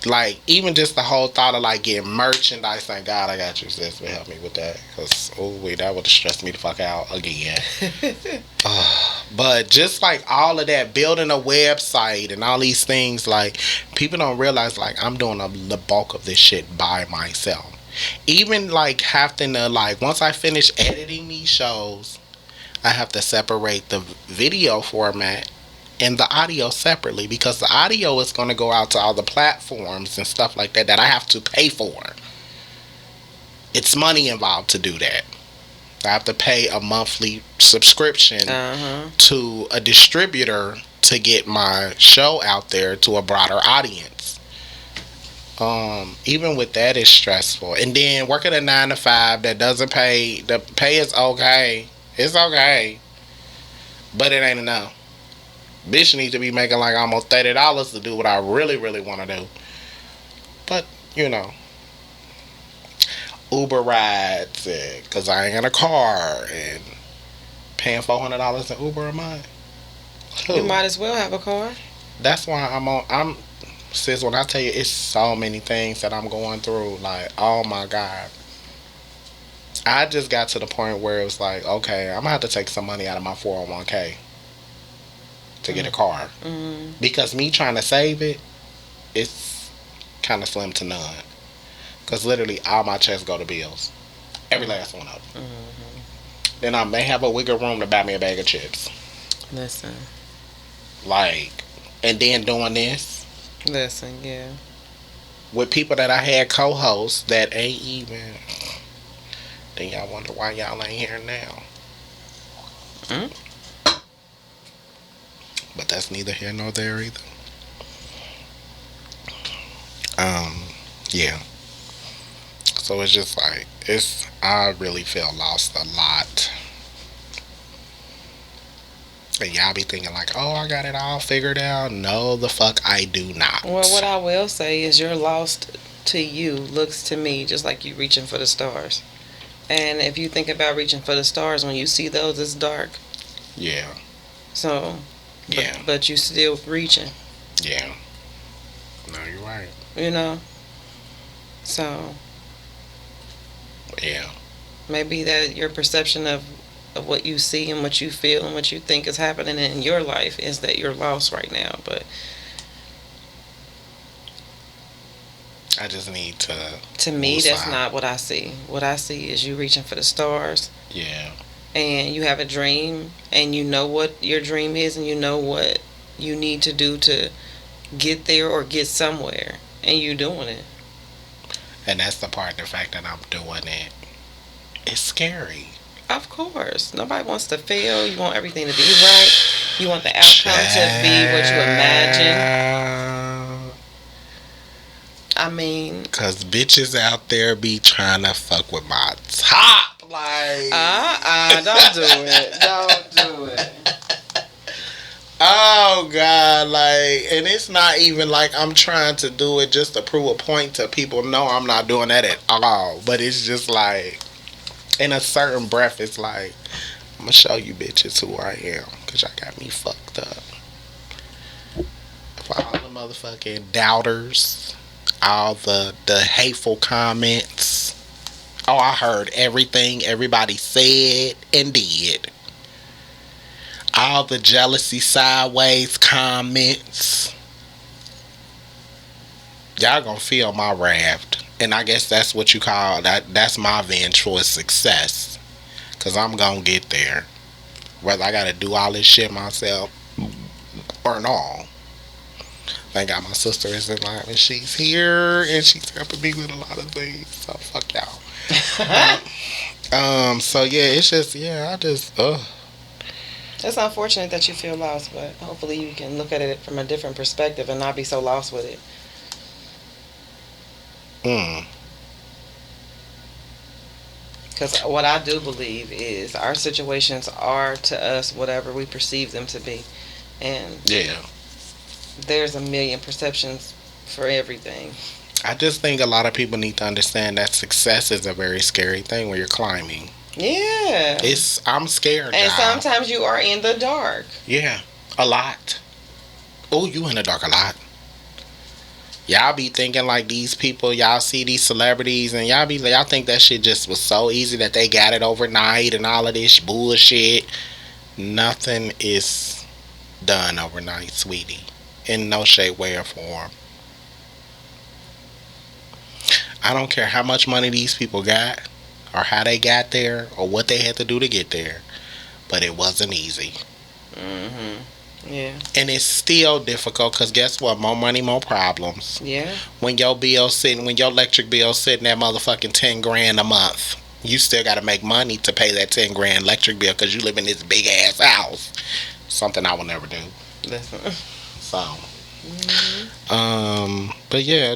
like, even just the whole thought of, like, getting merchandise. Thank God I got you, sis, to help me with that. Because, that would have stressed me the fuck out again. But just, like, all of that, building a website and all these things, like, people don't realize, like, I'm doing the bulk of this shit by myself. Even, like, having to, like, once I finish editing these shows, I have to separate the video format and the audio separately, because the audio is going to go out to all the platforms and stuff like that I have to pay for. It's money involved to do that. I have to pay a monthly subscription to a distributor to get my show out there to a broader audience. Even with that, it's stressful. And then working a 9 to 5 that doesn't pay. The pay is okay. It's okay, but it ain't enough. Bitch needs to be making like almost $30 to do what I really, really want to do. But, you know, Uber rides, because I ain't got a car, and paying $400 in Uber a month. You might as well have a car. That's why sis, when I tell you, it's so many things that I'm going through, like, oh my God. I just got to the point where it was like, okay, I'm going to have to take some money out of my 401k. To get a car. Because me trying to save it, it's kind of slim to none. Because literally all my checks go to bills. Every last one of them. Then I may have a wiggle room to buy me a bag of chips. Listen. Like, and then doing this. Listen, yeah. With people that I had co-hosts that ain't even. Then y'all wonder why y'all ain't here now. But that's neither here nor there either. Yeah. So it's just like, I really feel lost a lot. And y'all be thinking like, oh, I got it all figured out. No, the fuck I do not. Well, what I will say is your lost to you looks to me just like you reaching for the stars. And if you think about reaching for the stars, when you see those, it's dark. Yeah. So... Yeah. But you still reaching. Yeah. No, you're right. You know? So. Yeah. Maybe that your perception of what you see and what you feel and what you think is happening in your life is that you're lost right now. But. I just need to. To me, that's not what I see. What I see is you reaching for the stars. Yeah. And you have a dream, and you know what your dream is, and you know what you need to do to get there or get somewhere, and you doing it. And that's the part, the fact that I'm doing it. It's scary. Of course. Nobody wants to fail. You want everything to be right. You want the outcome to be what you imagine. I mean... Because bitches out there be trying to fuck with my top. Like, don't do it. Don't do it. Oh God, like, and it's not even like I'm trying to do it just to prove a point to people. No, I'm not doing that at all. But it's just like, in a certain breath, it's like, I'm gonna show you bitches who I am, cause y'all got me fucked up. For all the motherfucking doubters, all the hateful comments. Oh, I heard everything everybody said and did. All the jealousy sideways comments. Y'all gonna feel my raft. And I guess that's what you call that. That's my vengeful success. Cause I'm gonna get there. Whether I gotta do all this shit myself or not. Thank God my sister is in line and she's here and she's helping me with a lot of things. So fuck y'all. So yeah, it's just It's unfortunate that you feel lost, but hopefully you can look at it from a different perspective and not be so lost with it. Because what I do believe is our situations are to us whatever we perceive them to be. And there's a million perceptions for everything. I just think a lot of people need to understand that success is a very scary thing when you're climbing. Yeah. I'm scared. And sometimes you are in the dark. Yeah. A lot. Oh, you in the dark a lot. Y'all be thinking like these people, y'all see these celebrities and y'all think that shit just was so easy that they got it overnight and all of this bullshit. Nothing is done overnight, sweetie. In no shape, way, or form. I don't care how much money these people got or how they got there or what they had to do to get there. But it wasn't easy. Mm-hmm. Yeah. And it's still difficult because guess what? More money, more problems. Yeah. When your electric bill sitting at motherfucking 10 grand a month, you still got to make money to pay that 10 grand electric bill because you live in this big ass house. Something I will never do. Listen. So. But yeah,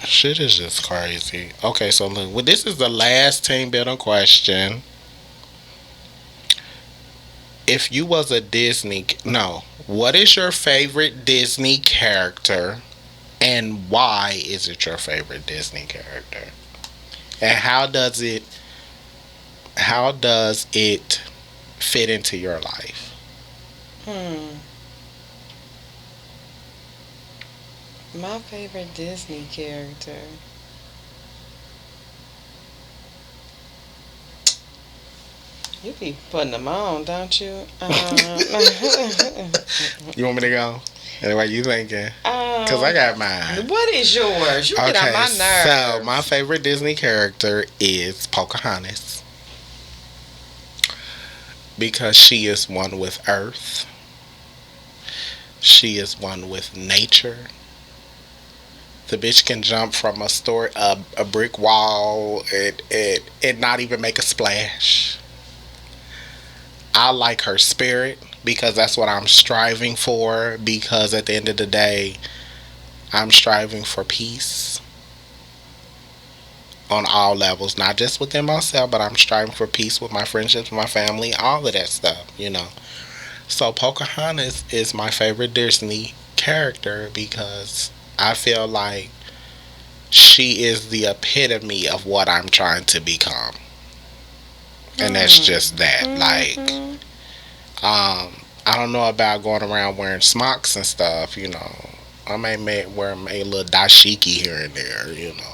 shit is just crazy. Okay, so look, well, this is the last team building question. If you was a what is your favorite Disney character and why is it your favorite Disney character? And how does it fit into your life? My favorite Disney character. You be putting them on, don't you? You want me to go? Anyway, you thinking? Because I got mine. What is yours? You get on my nerves. So, my favorite Disney character is Pocahontas. Because she is one with Earth. She is one with nature. The bitch can jump from a brick wall and not even make a splash. I like her spirit because that's what I'm striving for. Because at the end of the day, I'm striving for peace on all levels, not just within myself, but I'm striving for peace with my friendships, with my family, all of that stuff, So Pocahontas is my favorite Disney character because I feel like she is the epitome of what I'm trying to become. And that's just that. Like, I don't know about going around wearing smocks and stuff, I may wear a little dashiki here and there,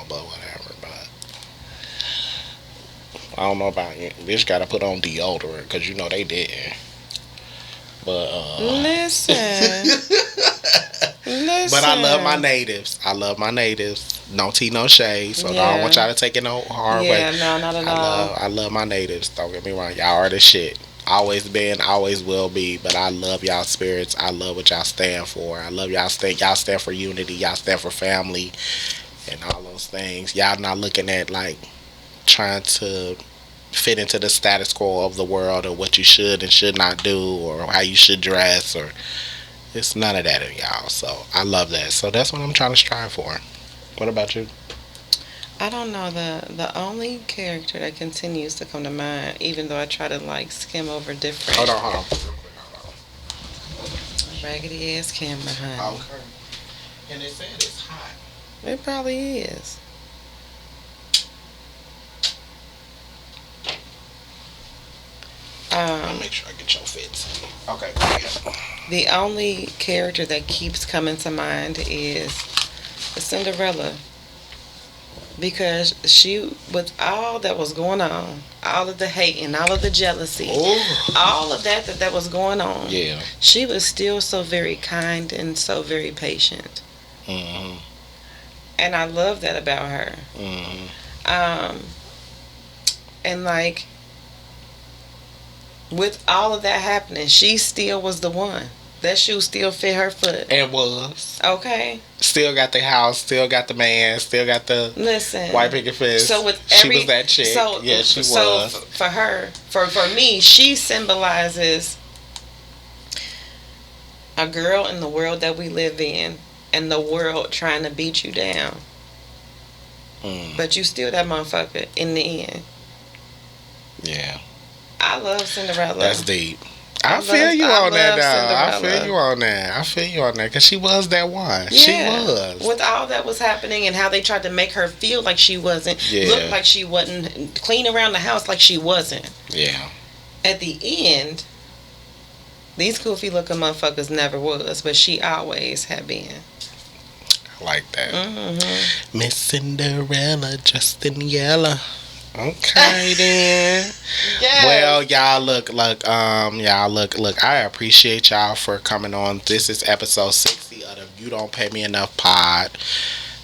but whatever. But I don't know about you. Bitch gotta put on deodorant because they did. But listen. But I love my natives. No tea, no shade. So I don't want y'all to take it no hard way. No, not at all. I love my natives. Don't get me wrong. Y'all are the shit. Always been, always will be. But I love y'all spirits. I love what y'all stand for. I love y'all stand for unity. Y'all stand for family and all those things. Y'all not looking at like trying to fit into the status quo of the world or what you should and should not do or how you should dress or it's none of that in y'all. So I love that. So that's what I'm trying to strive for. What about you? I don't know. The only character that continues to come to mind, even though I try to like skim over different. Hold on. Raggedy ass camera, honey. Okay. And they said it's hot. It probably is. get your fits. Okay, go ahead. The only character that keeps coming to mind is Cinderella. Because she, with all that was going on, all of the hate and all of the jealousy, all of that was going on, she was still so very kind and so very patient. Mm-hmm. And I love that about her. Mm-hmm. And like, with all of that happening, she still was the one. That shoe still fit her foot. It was. Okay. Still got the house, still got the man, still got the white picket fence. So with she was that chick. So, yeah, she was. So for her, for me, she symbolizes a girl in the world that we live in, and the world trying to beat you down. But you still that motherfucker in the end. Yeah. I love Cinderella. That's deep. I feel you on that now. I feel you on that. Because she was that one. Yeah. She was. With all that was happening and how they tried to make her feel like she wasn't. Yeah. Look like she wasn't. Clean around the house like she wasn't. Yeah. At the end, these goofy looking motherfuckers never was. But she always had been. I like that. Mm-hmm. Miss Cinderella, just in yellow. Okay then. Yes. Well, y'all look. I appreciate y'all for coming on. This is episode 60 of the You Don't Pay Me Enough pod,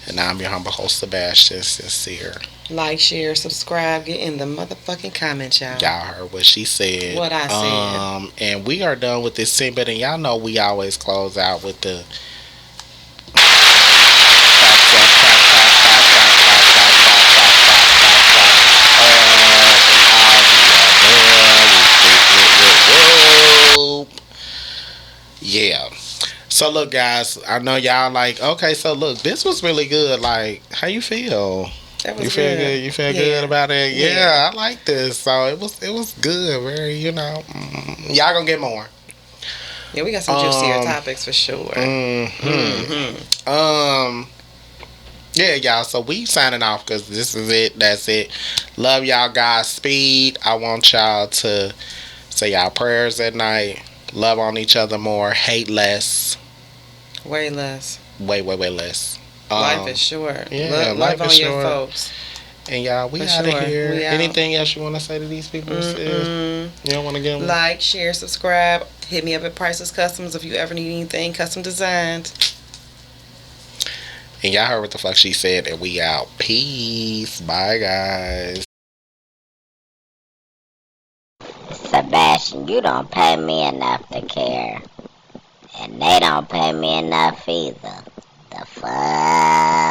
and I'm your humble host Sebastian Sincere. Like, share, subscribe, get in the motherfucking comments, y'all. Y'all heard what she said. What I said. And we are done with this segment, and y'all know we always close out with the. Yeah. So look, guys, I know y'all like, okay, so look, this was really good. Like, how you feel? You feel good? You feel good about it? Yeah, I like this. So it was good. Very, y'all gonna get more. Yeah, we got some juicier topics for sure. Yeah, y'all. So we signing off because this is it. That's it. Love y'all, guys. Speed. I want y'all to say y'all prayers at night. Love on each other more. Hate less. Way less. Way less. Life is short. Yeah, love on your folks. And y'all, we out of here. Anything else you want to say to these people? You don't want to give them? Like, share, subscribe. Hit me up at Priceless Customs if you ever need anything custom designed. And y'all heard what the fuck she said, and we out. Peace. Bye, guys. Sebastian, you don't pay me enough to care. And they don't pay me enough either. The fuck?